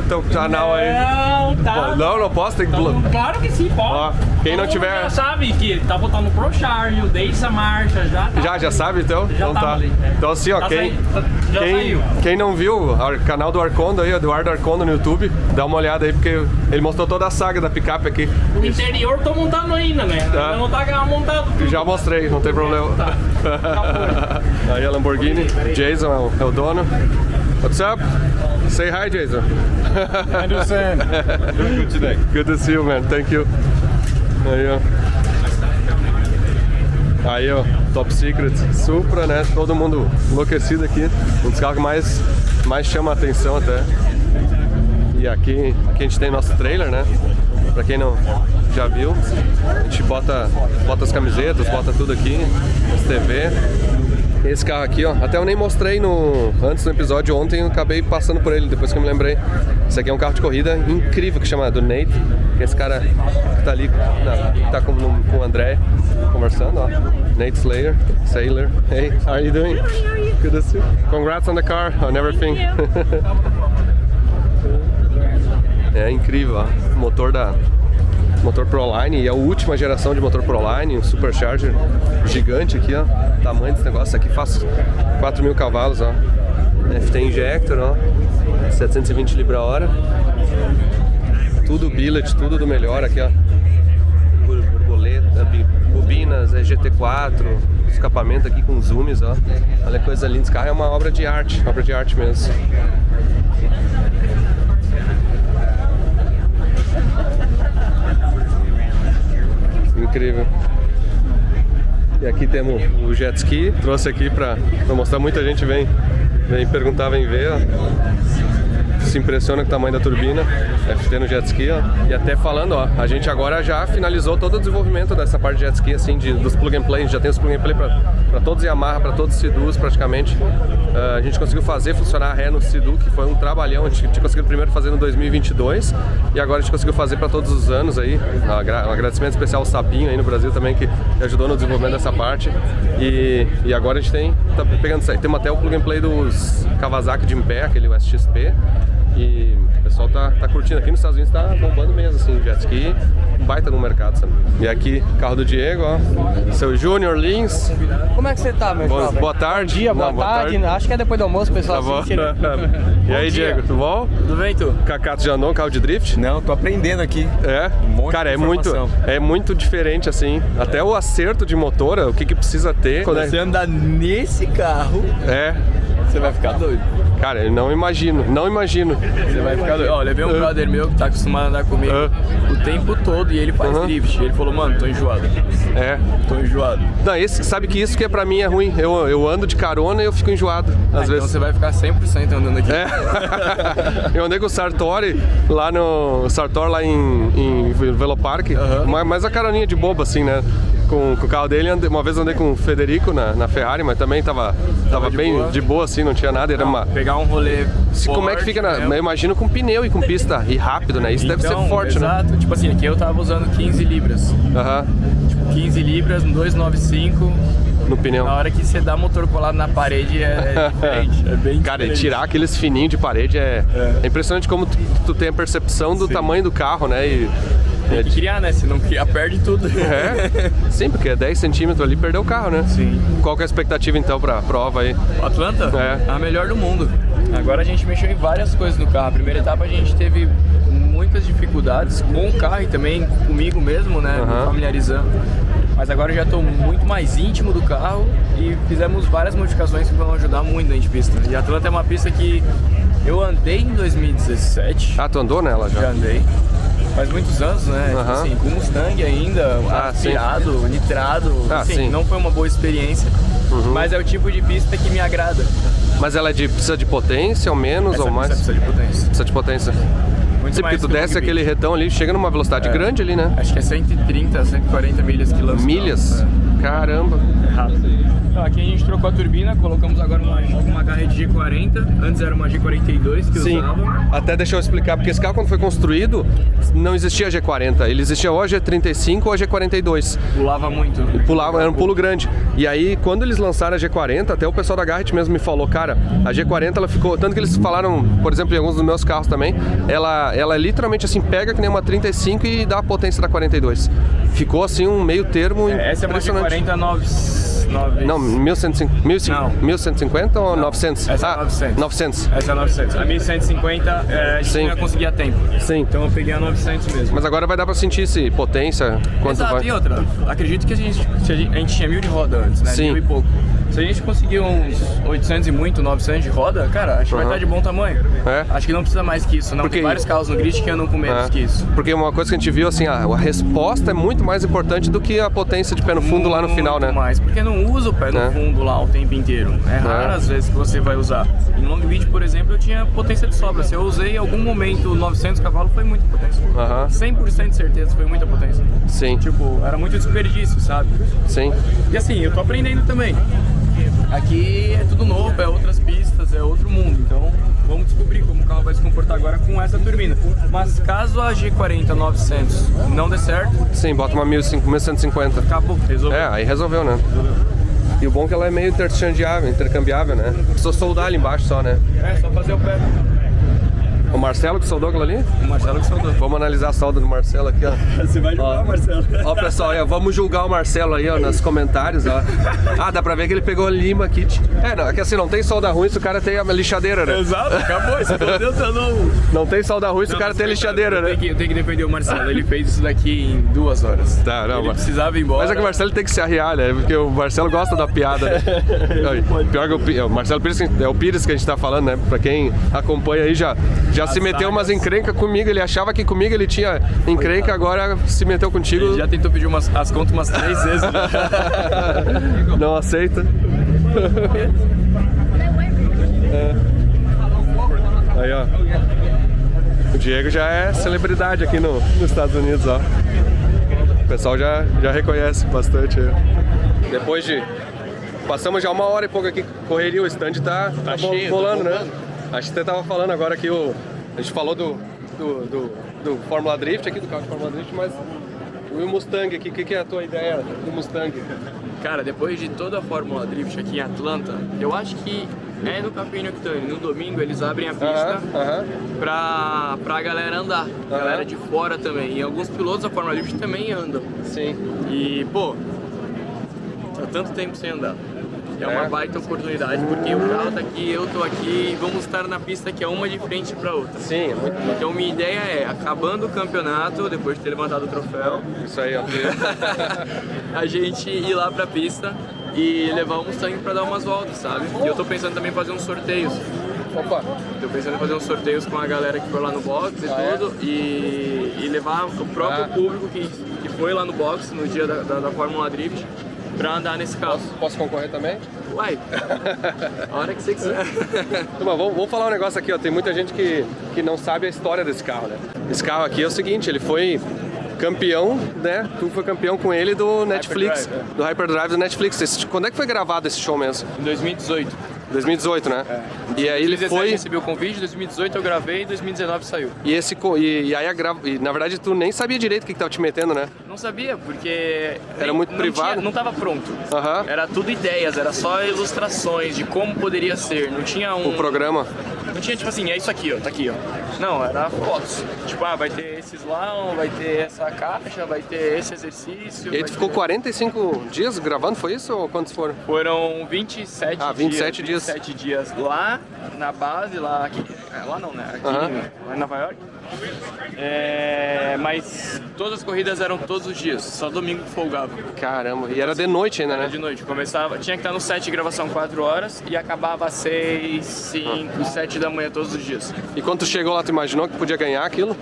teu canal aí. Não, tá. Não posso, tem que... Claro que sim, pode. Ó, quem não tiver... Já sabe que tá botando pro Charge, o Deixa Marcha, já tá. Já sabe então? Já então tá. Ali, Então assim, ó, já saiu. Quem não viu o canal do Arcondo aí, Eduardo Arcondo no YouTube, dá uma olhada aí, porque ele mostrou toda a saga da picape aqui. O interior tô montando ainda, né? Tá. Não tá montado tudo. Já mostrei, não tem problema. Tá. Aí a Lamborghini, Jason é o dono. What's up? Say hi, Jason. I understand. Doing good today. Good to see you, man. Thank you. Aí, ó, Top Secret, Supra, né? Todo mundo enlouquecido aqui. Um dos carros que mais chama a atenção até. E aqui a gente tem nosso trailer, né? Pra quem não já viu, a gente bota as camisetas, bota tudo aqui, as TV. Esse carro aqui, ó, até eu nem mostrei antes do episódio ontem, eu acabei passando por ele, depois que eu me lembrei. Esse aqui é um carro de corrida incrível, que chama do Nate, que é esse cara que tá ali, tá com o André conversando, ó. Nate Sailor. Hey, how are you doing? Good to see you. Congrats on the car, on everything. É incrível, ó. Motor Proline, e é a última geração de motor Proline, um Supercharger gigante aqui, ó. O tamanho desse negócio aqui faz 4.000 cavalos, ó. FT Injector, ó. 720 libra-hora. Tudo billet, tudo do melhor aqui, ó. Borboleta, bobinas, GT4, escapamento aqui com zooms, ó. Olha que coisa linda, esse carro é uma obra de arte mesmo. Incrível. E aqui temos o jet ski, trouxe aqui pra mostrar, muita gente vem perguntar, vem ver, ó. Se impressiona com o tamanho da turbina, FT no jet ski, ó. E até falando, ó, a gente agora já finalizou todo o desenvolvimento dessa parte de jet ski, assim, dos plug and play. A gente já tem os plug and play para todos Yamaha, para todos Sea-Doos praticamente. A gente conseguiu fazer funcionar a ré no Sea-Doo, que foi um trabalhão. A gente tinha conseguido primeiro fazer no 2022 e agora a gente conseguiu fazer para todos os anos aí. Um agradecimento especial ao Sapinho aí no Brasil também, que ajudou no desenvolvimento dessa parte. E agora a gente tá pegando isso aí. Temos até o plug and play dos Kawasaki de em pé, aquele SXP. E o pessoal tá curtindo. Aqui nos Estados Unidos, tá bombando mesmo, assim, jet ski, baita no mercado, sabe? E aqui, carro do Diego, ó, seu Junior Lins. Como é que você tá, meu jovem? Boa tarde. Bom dia, boa tarde. Acho que é depois do almoço, pessoal. Tá bom. E aí, Diego, tudo bom? Tudo bem, tu? Cacato já andou, carro de drift? Não, tô aprendendo aqui. É? Cara, é muito diferente, assim. Até o acerto de motor, o que precisa ter. Quando você andar nesse carro, você vai ficar doido. Cara, eu não imagino. Você vai ficar doido. Ó, levei um brother meu que tá acostumado a andar comigo o tempo todo e ele faz drift. Ele falou, mano, tô enjoado. Tô enjoado. Não, sabe que isso que pra mim é ruim. Eu ando de carona e eu fico enjoado, às vezes. Então você vai ficar 100% andando aqui. Eu andei com o Sartori lá em Velopark, mas a caroninha de bobo, assim, né? Com o carro dele, uma vez andei com o Federico na Ferrari, mas também tava bem de boa, assim, não tinha nada. Era pegar um rolê forte, como é que fica, eu imagino com pneu e com pista, e rápido, né? Isso deve ser forte, exato. Né? Tipo assim, aqui eu tava usando 15 libras. Tipo, 15 libras, 295. No pneu. Na hora que você dá motor colado na parede é diferente, é bem Cara, diferente. Tirar aqueles fininhos de parede é impressionante como tu tem a percepção do tamanho do carro, né? Tem que criar, né? Se não criar, perde tudo. Sim, porque é 10 centímetros ali, perdeu o carro, né? Sim. Qual que é a expectativa, então, pra prova aí? O Atlanta? É a melhor do mundo. Agora a gente mexeu em várias coisas no carro. A primeira etapa a gente teve muitas dificuldades com o carro e também comigo mesmo, né? Me familiarizando. Mas agora eu já estou muito mais íntimo do carro e fizemos várias modificações que vão ajudar muito na pista. E a Atlanta é uma pista que eu andei em 2017. Ah, tu andou nela já? Já andei. Faz muitos anos, né? Tipo assim, com Mustang ainda, aspirado, nitrado. Assim, não foi uma boa experiência, mas é o tipo de pista que me agrada. Mas ela precisa de potência, ou menos, ou mais? Precisa de potência. Precisa de potência. Muito Sim, porque tu desce aquele retão ali, chega numa velocidade grande ali, né? Acho que é 130, 140 milhas quilômetros. Milhas? Caramba. É rápido. Então, aqui a gente trocou a turbina, colocamos agora uma Garrett G40, antes era uma G42 que usava. Até deixa eu explicar, porque esse carro quando foi construído, não existia a G40, ele existia ou a G35 ou a G42. Pulava muito. Pulava, era um pulo grande. E aí, quando eles lançaram a G40, até o pessoal da Garrett mesmo me falou, cara, a G40 ela ficou, tanto que eles falaram, por exemplo, em alguns dos meus carros também, ela literalmente assim, pega que nem uma 35 e dá a potência da 42. Ficou assim um meio termo essa impressionante. Essa é uma G40 Não, 1150 ou 900? Essa é 900. 900. Essa é 900. A 1150 a gente não ia conseguir a tempo. Sim. Então eu peguei a 900 mesmo. Mas agora vai dar pra sentir se potência, quanto Exato, vai. E outra, acredito que a gente tinha 1000 de roda antes, né? Sim. 1000 e pouco. Se a gente conseguir uns 800 e muito, 900 de roda, cara, acho que vai estar de bom tamanho. Acho que não precisa mais que isso, não. Tem vários carros no grid que andam com menos que isso. Porque uma coisa que a gente viu, assim, a resposta é muito mais importante do que a potência de pé no fundo lá no final, né? Muito mais, porque não usa o pé no fundo lá o tempo inteiro. É raro as vezes que você vai usar. Em Long Beach, por exemplo, eu tinha potência de sobra. Se eu usei em algum momento 900 cavalos, foi muita potência. 100% de certeza foi muita potência. Sim. Tipo, era muito desperdício, sabe? Sim. E assim, eu tô aprendendo também. Aqui é tudo novo, é outras pistas, é outro mundo. Então, vamos descobrir como o carro vai se comportar agora com essa turbina. Mas caso a G40 900 não dê certo... Sim, bota uma 1150. Acabou, resolveu. Aí resolveu, né? E o bom é que ela é meio intercambiável, né? Precisa soldar ali embaixo só, né? Só fazer o pé. O Marcelo que soldou aquilo ali? O Marcelo que soldou. Vamos analisar a solda do Marcelo aqui, ó. Você vai julgar o Marcelo. Ó, pessoal, aí, ó, vamos julgar o Marcelo aí, ó, nos comentários, ó. Ah, dá pra ver que ele pegou lima kit. Não, é que assim, não tem solda ruim se o cara tem a lixadeira, né? Exato, acabou, isso não tem solda ruim se o cara tem lixadeira, né? Eu tenho que defender o Marcelo, ele fez isso daqui em 2 horas. Tá, não, ele precisava ir embora. Mas é que o Marcelo tem que se arriar, né? Porque o Marcelo gosta da piada, né? Pior que o Marcelo Pires, é o Pires que a gente tá falando, né? Pra quem acompanha aí, já se meteu umas encrenca comigo, ele achava que comigo ele tinha encrenca, agora se meteu contigo. Ele já tentou pedir as contas umas 3 vezes. Não aceita. Aí, ó. O Diego já é celebridade aqui nos Estados Unidos, ó. O pessoal já reconhece bastante aí. Depois de... Passamos já 1 hora e pouco aqui, correria, o stand tá cheio, bolando, né? Acho que você tava falando agora que a gente falou do Fórmula Drift aqui, do carro de Fórmula Drift, mas o Mustang aqui, o que é a tua ideia do Mustang? Cara, depois de toda a Fórmula Drift aqui em Atlanta, eu acho que é no Café Octane. No domingo eles abrem a pista pra galera andar, galera de fora também. E alguns pilotos da Fórmula Drift também andam. Sim. E, pô, tá tanto tempo sem andar. É uma baita oportunidade, porque o carro tá aqui, eu tô aqui e vamos estar na pista que é uma de frente pra outra. Sim, é muito bom. Então minha ideia é, acabando o campeonato, depois de ter levantado o troféu, isso aí, ó. a gente ir lá pra pista e levar o Mustang pra dar umas voltas, sabe? E eu tô pensando também em fazer uns sorteios. Opa! Tô pensando em fazer uns sorteios com a galera que for lá no box e tudo, e levar o próprio público que foi lá no box no dia da Fórmula Drift pra andar nesse carro. Posso concorrer também? Uai, a hora que você quiser. Vamos falar um negócio aqui, ó. Tem muita gente que não sabe a história desse carro, né? Esse carro aqui é o seguinte, ele foi campeão, né? Tu foi campeão com ele do Netflix, do Hyperdrive do Netflix. Quando é que foi gravado esse show mesmo? Em 2018. 2018, né? E aí ele foi... recebi o convite, em 2018 eu gravei e em 2019 saiu. E aí na verdade tu nem sabia direito o que tava te metendo, né? Não sabia, porque... Era muito privado? Não tava pronto. Era tudo ideias, era só ilustrações de como poderia ser. Não tinha o programa? Não tinha tipo assim, é isso aqui, ó, tá aqui, ó. Não, era fotos. Tipo, vai ter esse slalom, vai ter essa caixa, vai ter esse exercício. E aí tu ficou 45 dias gravando, foi isso? Ou quantos foram? Foram 27 dias. 27 dias. 27 dias lá na base, lá aqui. Lá não, né? Aqui, lá em Nova York. Mas todas as corridas eram todos os dias, só domingo que folgava. Caramba, e era de noite ainda, né? Era de noite, começava, tinha que estar no set de gravação 4 horas e acabava às 6, 5, 7 da manhã todos os dias. E quando tu chegou lá, tu imaginou que podia ganhar aquilo?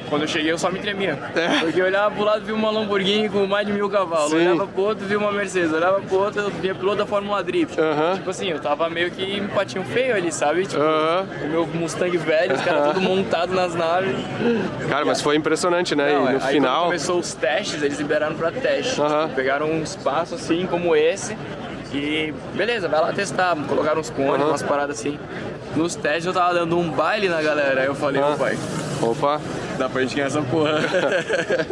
Quando eu cheguei eu só me tremia. Porque eu olhava pro lado e vi uma Lamborghini com mais de 1000 cavalos. Sim. Olhava pro outro e vi uma Mercedes. Olhava pro outro eu via piloto da Fórmula Drift. Tipo assim, eu tava meio que um patinho feio ali, sabe? Tipo, o meu Mustang velho, os caras tudo montado nas naves. Cara, mas foi impressionante, né? Não, e no aí final... quando começou os testes, eles liberaram pra teste. Tipo, pegaram um espaço assim como esse e beleza, vai lá testar. Colocaram uns cones, umas paradas assim. Nos testes eu tava dando um baile na galera. Aí eu falei, ô pai, opa, dá pra gente ganhar essa porra.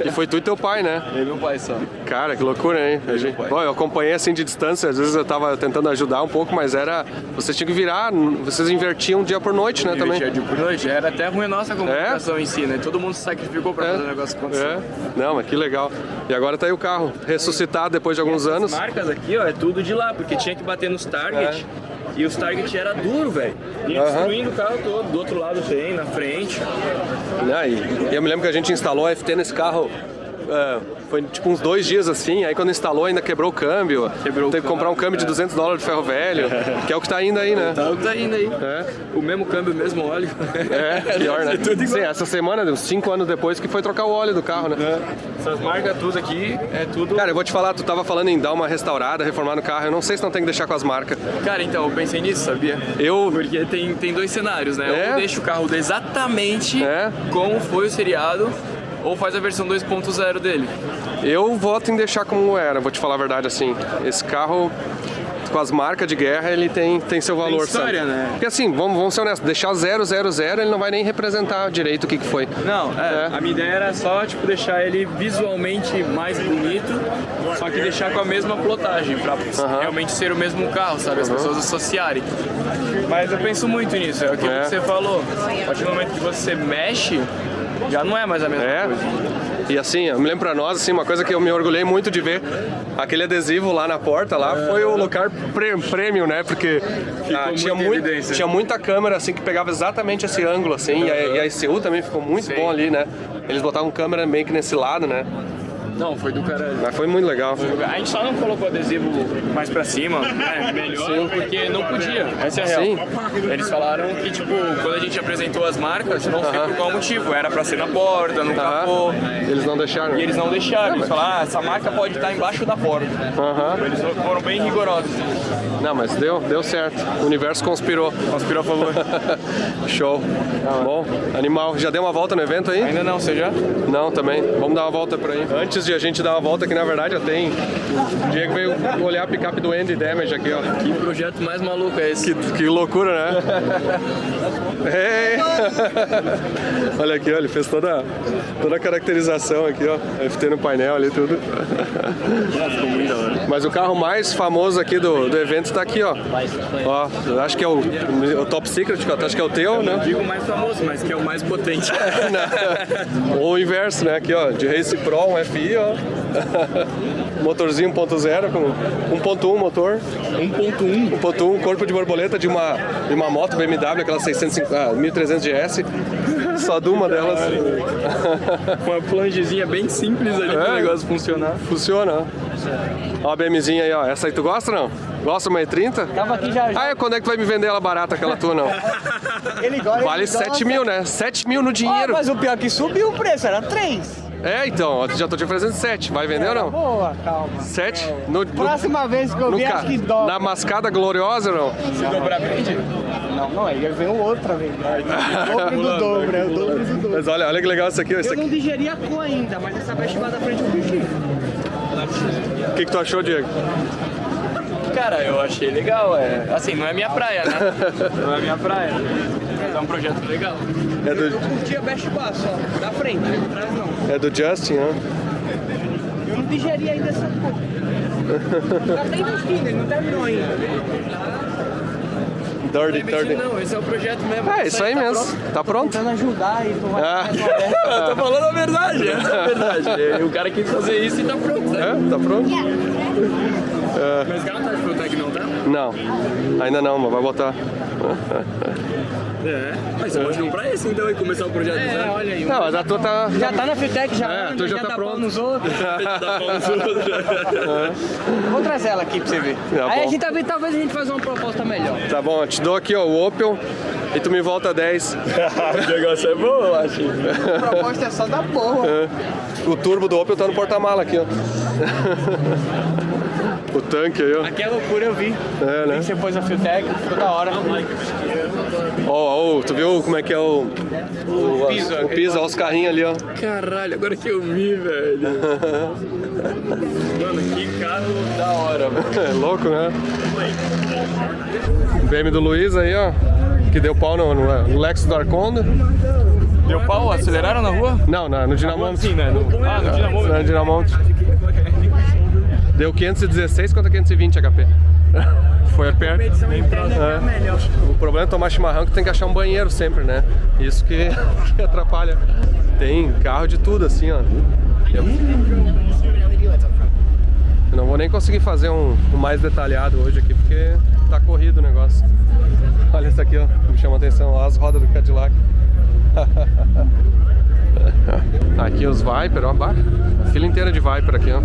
E foi tu e teu pai, né? Eu e meu pai só. Cara, que loucura, hein? Bom, eu acompanhei assim de distância, às vezes eu tava tentando ajudar um pouco, mas era... Vocês tinham que virar, vocês invertiam dia por noite, né, também? Dia por noite, era até ruim a nossa comunicação em si, né? Todo mundo se sacrificou pra fazer o negócio acontecer. Não, mas que legal. E agora tá aí o carro, ressuscitado depois de alguns anos. As marcas aqui, ó, é tudo de lá, porque tinha que bater nos target. E os target era duro, velho. Ia destruindo o carro todo. Do outro lado tem, na frente. E eu me lembro que a gente instalou a FT nesse carro. Foi tipo uns 2 dias assim, aí quando instalou ainda quebrou o câmbio. Teve que comprar um câmbio de $200 de ferro velho, que é o que tá indo aí, né? Tá o que tá indo aí. O mesmo câmbio, o mesmo óleo. Pior, né? Sim, essa semana, 5 anos depois, que foi trocar o óleo do carro, né? Essas marcas tudo aqui, é tudo... Cara, eu vou te falar, tu tava falando em dar uma restaurada, reformar no carro, eu não sei se não tem que deixar com as marcas. Cara, então, eu pensei nisso, sabia? Porque tem 2 cenários, né? Ou deixa o carro exatamente como foi o seriado, ou faz a versão 2.0 dele. Eu voto em deixar como era, vou te falar a verdade assim. Esse carro, com as marcas de guerra, ele tem seu valor, tem história, sabe? Né? Porque assim, vamos ser honestos, deixar 000, ele não vai nem representar direito o que foi. Não, a minha ideia era só, tipo, deixar ele visualmente mais bonito, só que deixar com a mesma plotagem, pra realmente ser o mesmo carro, sabe? As pessoas associarem. Mas eu penso muito nisso, é aquilo que você falou. A partir do momento que você mexe, já não é mais a mesma coisa. E assim, eu me lembro pra nós, assim, uma coisa que eu me orgulhei muito de ver, aquele adesivo lá na porta, lá foi o lugar premium, né? Porque tinha muita câmera, assim, que pegava exatamente esse ângulo, assim, e a ECU também ficou muito bom ali, né? Eles botavam câmera meio que nesse lado, né? Não, foi do caralho. Mas foi muito legal. A gente só não colocou adesivo mais pra cima, né? Melhor, porque não podia. Essa é a real. Eles falaram que, tipo, quando a gente apresentou as marcas, não sei por qual motivo. Era pra ser na porta, no capô. Eles não deixaram. E eles não deixaram. Eles falaram, essa marca pode estar embaixo da porta. Eles foram bem rigorosos. Não, mas deu certo. O universo conspirou. Conspirou a favor. Show. Bom, animal. Já deu uma volta no evento aí? Ainda não, você já? Não, também. Vamos dar uma volta por aí. Antes de a gente dar uma volta, que na verdade já tem. O Diego veio olhar a picape do Andy Damage aqui, ó. Que projeto mais maluco é esse? Que loucura, né? Olha aqui, ó, ele fez toda a caracterização aqui, ó. FT no painel ali, tudo. Ficou muito da hora. Mas o carro mais famoso aqui do evento tá aqui, ó. Ó, eu acho que é o Top Secret, que eu acho que é o teu, né? Não digo o mais famoso, mas que é o mais potente. Ou o inverso, né? Aqui, ó, de Race Pro, um FI, ó. Motorzinho 1.0 com 1.1 motor. 1.1, corpo de borboleta de uma moto BMW, aquela 1300 GS. Só de uma delas. Com uma flangezinha bem simples ali pro negócio funcionar. Funciona, ó. Ó a BMzinha aí, ó. Essa aí tu gosta ou não? Gosta uma E30? Tava aqui já. Quando é que tu vai me vender ela barata, aquela tua, não? Vale 7 mil, né? 7 mil no dinheiro. Mas o pior é que subiu o preço, era 3. Então, já tô te oferecendo 7. Vai vender ou não? Boa, calma. 7? Próxima vez que eu vier, acho que dobra. Na mascada gloriosa ou não? Se dobrar, vende? Não, aí vem o outro pra vender. O dobro do dobro, é o dobro do dobro. Mas olha que legal isso aqui. Eu não digeri a cor ainda, mas essa vestibada da frente eu curti. O que tu achou, Diego? Cara, eu achei legal, assim, não é minha praia, né? Não é minha praia. Mas é um projeto legal. Eu curti a Best-Bar só, da frente, atrás não. É do Justin, né? Eu não digeri ainda essa cor. Já tá investindo, ele não terminou ainda. Dirty. Não, esse é o projeto mesmo. Isso aí mesmo. Tá pronto? Tentando ajudar e tu vai Eu tô falando a verdade, essa é a verdade. O cara quis fazer isso e tá pronto, né? Tá pronto? Mas ela tá de Protec, não tá? Não, ainda não, mas vai botar. Mas você pode comprar esse então e começar o projeto, né? olha aí. Não, mas a tua tá... Já tá na Fitec, já. Tu já tá pronto. Pau nos outros. Dá pau nos outros. Vou trazer ela aqui pra você ver. Tá aí bom. a gente talvez a gente faça uma proposta melhor. Tá bom, eu te dou aqui, ó, o Opel e tu me volta 10. O negócio é bom, eu acho. A proposta é só da porra. O turbo do Opel tá no porta-mala aqui, ó. O tanque aí, ó. Aqui é loucura, eu vi. É, né? Você pôs a Fiotec, ficou da hora. Ó, tu viu como é que é o piso, ó, os carrinhos ali, ó. Caralho, agora que eu vi, velho. Mano, que carro da hora, mano. É louco, né? O BM do Luiz aí, ó. Que deu pau no Lexus do Arconda. Deu pau? Aceleraram na rua? Não, no dinamômetro. Sim, né? No dinamômetro. No dinamômetro. Deu 516 contra 520 HP. Foi a perto. O problema é tomar chimarrão que tem que achar um banheiro sempre, né? Isso que atrapalha. Tem carro de tudo, assim, ó. Eu não vou nem conseguir fazer um mais detalhado hoje aqui, porque tá corrido o negócio. Olha isso aqui, ó. Me chama a atenção, ó, as rodas do Cadillac. Aqui os Viper, ó. A fila inteira de Viper aqui, ó.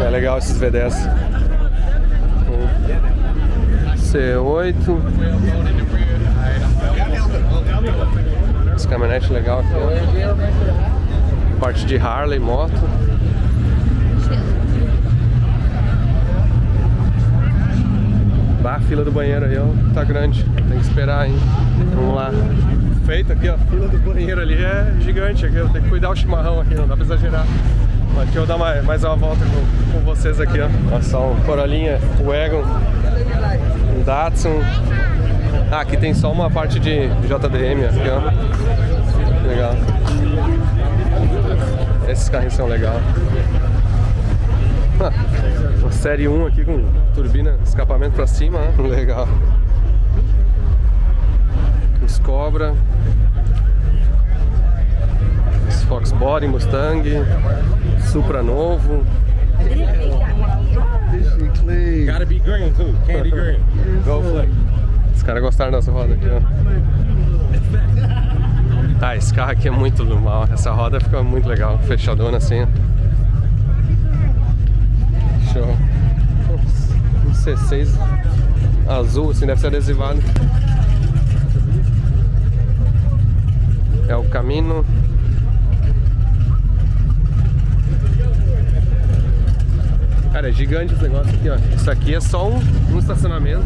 É legal esses V10. C8. Esse caminhonete legal aqui, ó. Parte de Harley, moto. A fila do banheiro aí, ó, tá grande. Tem que esperar, hein. Vamos lá. Feito aqui, ó. A fila do banheiro ali é gigante aqui. Eu tenho que cuidar o chimarrão aqui, não dá pra exagerar. Aqui eu vou dar mais uma volta com vocês aqui, ó. Olha só, um Corolinha, Wagon, um Datsun. Ah, aqui tem só uma parte de JDM aqui, ó. Legal. Esses carrinhos são legais. Uma série 1 aqui com turbina, escapamento pra cima, ó. Legal. Os Cobra. Os Fox Body, Mustang. Supra novo. Gotta be green too, candy green. Go flick. Os caras gostaram dessa roda aqui, ó. Tá, esse carro aqui é muito mal. Essa roda fica muito legal, fechadona assim, ó. Show. Um C6 azul, assim, deve ser adesivado. É o Camino. Cara, é gigante esse negócio aqui, ó. Isso aqui é só um estacionamento.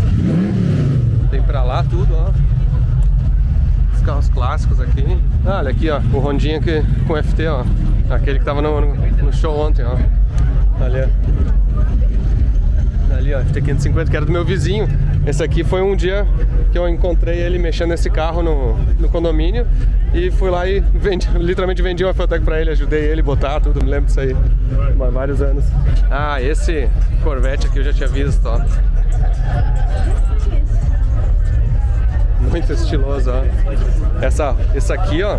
Tem pra lá tudo, ó. Os carros clássicos aqui. Ah, olha aqui, ó. O Rondinha aqui com FT, ó. Aquele que tava no show ontem, ó. Ali, ó. Ali, ó. FT 550, que era do meu vizinho. Esse aqui foi um dia que eu encontrei ele mexendo nesse carro no condomínio. E fui lá e literalmente vendi uma Fiotec pra ele, ajudei ele a botar tudo, me lembro disso aí. Há vários anos. Ah, esse Corvette aqui eu já tinha visto, ó. Muito estiloso, ó. Essa aqui, ó.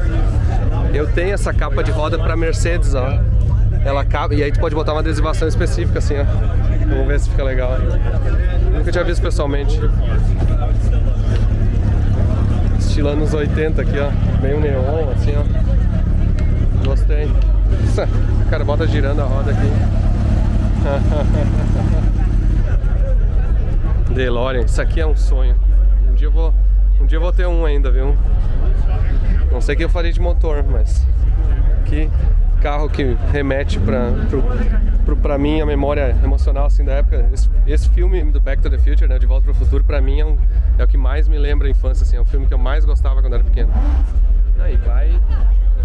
Eu tenho essa capa de roda pra Mercedes, ó. Ela cabe, e aí tu pode botar uma adesivação específica assim, ó. Vamos ver se fica legal. Nunca tinha visto pessoalmente. Estilo anos 80 aqui, ó. Meio neon, assim, ó. Gostei. O cara bota girando a roda aqui. DeLorean, isso aqui é um sonho. Um dia eu vou ter um ainda, viu? Não sei o que eu faria de motor, mas que carro que remete pra mim a memória emocional assim da época. Esse filme do Back to the Future, né, De Volta pro Futuro, pra mim é o que mais me lembra a infância, assim, é o filme que eu mais gostava quando era pequeno. Aí vai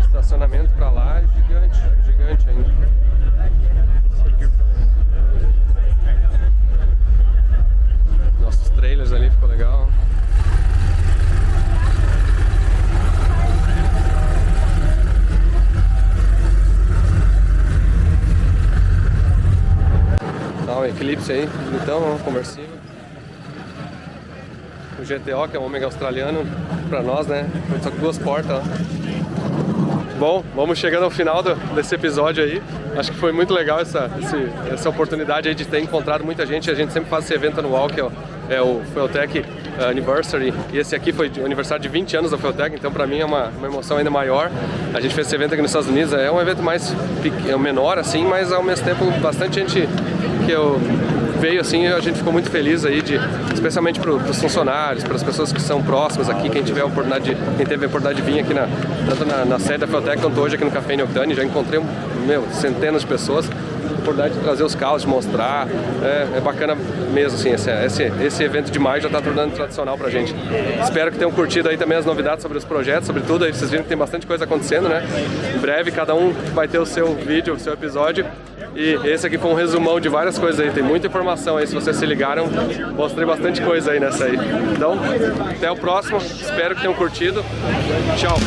estacionamento pra lá, gigante ainda. Nossos trailers ali ficou legal. Tá, o Eclipse aí, bonitão, conversível. O GTO, que é um Ômega australiano pra nós, né? Só com 2 portas, ó. Bom, vamos chegando ao final desse episódio aí. Acho que foi muito legal essa oportunidade aí de ter encontrado muita gente. A gente sempre faz esse evento anual, que é o Fiotec Anniversary. E esse aqui foi o aniversário de 20 anos da Fiotec, então pra mim é uma emoção ainda maior. A gente fez esse evento aqui nos Estados Unidos. É um evento mais menor, assim, mas ao mesmo tempo bastante gente que eu veio assim, a gente ficou muito feliz aí, especialmente para os funcionários, para as pessoas que são próximas aqui, quem teve a oportunidade de vir aqui tanto na sede da Feeltech quanto hoje aqui no Café Octane. Já encontrei centenas de pessoas. Oportunidade de trazer os carros, de mostrar, é bacana mesmo, assim, esse evento de maio já está tornando tradicional pra gente. Espero que tenham curtido aí também as novidades sobre os projetos, sobre tudo, aí vocês viram que tem bastante coisa acontecendo, né? Em breve cada um vai ter o seu vídeo, o seu episódio, e esse aqui foi um resumão de várias coisas aí, tem muita informação aí, se vocês se ligaram, mostrei bastante coisa aí nessa aí. Então, até o próximo, espero que tenham curtido, tchau!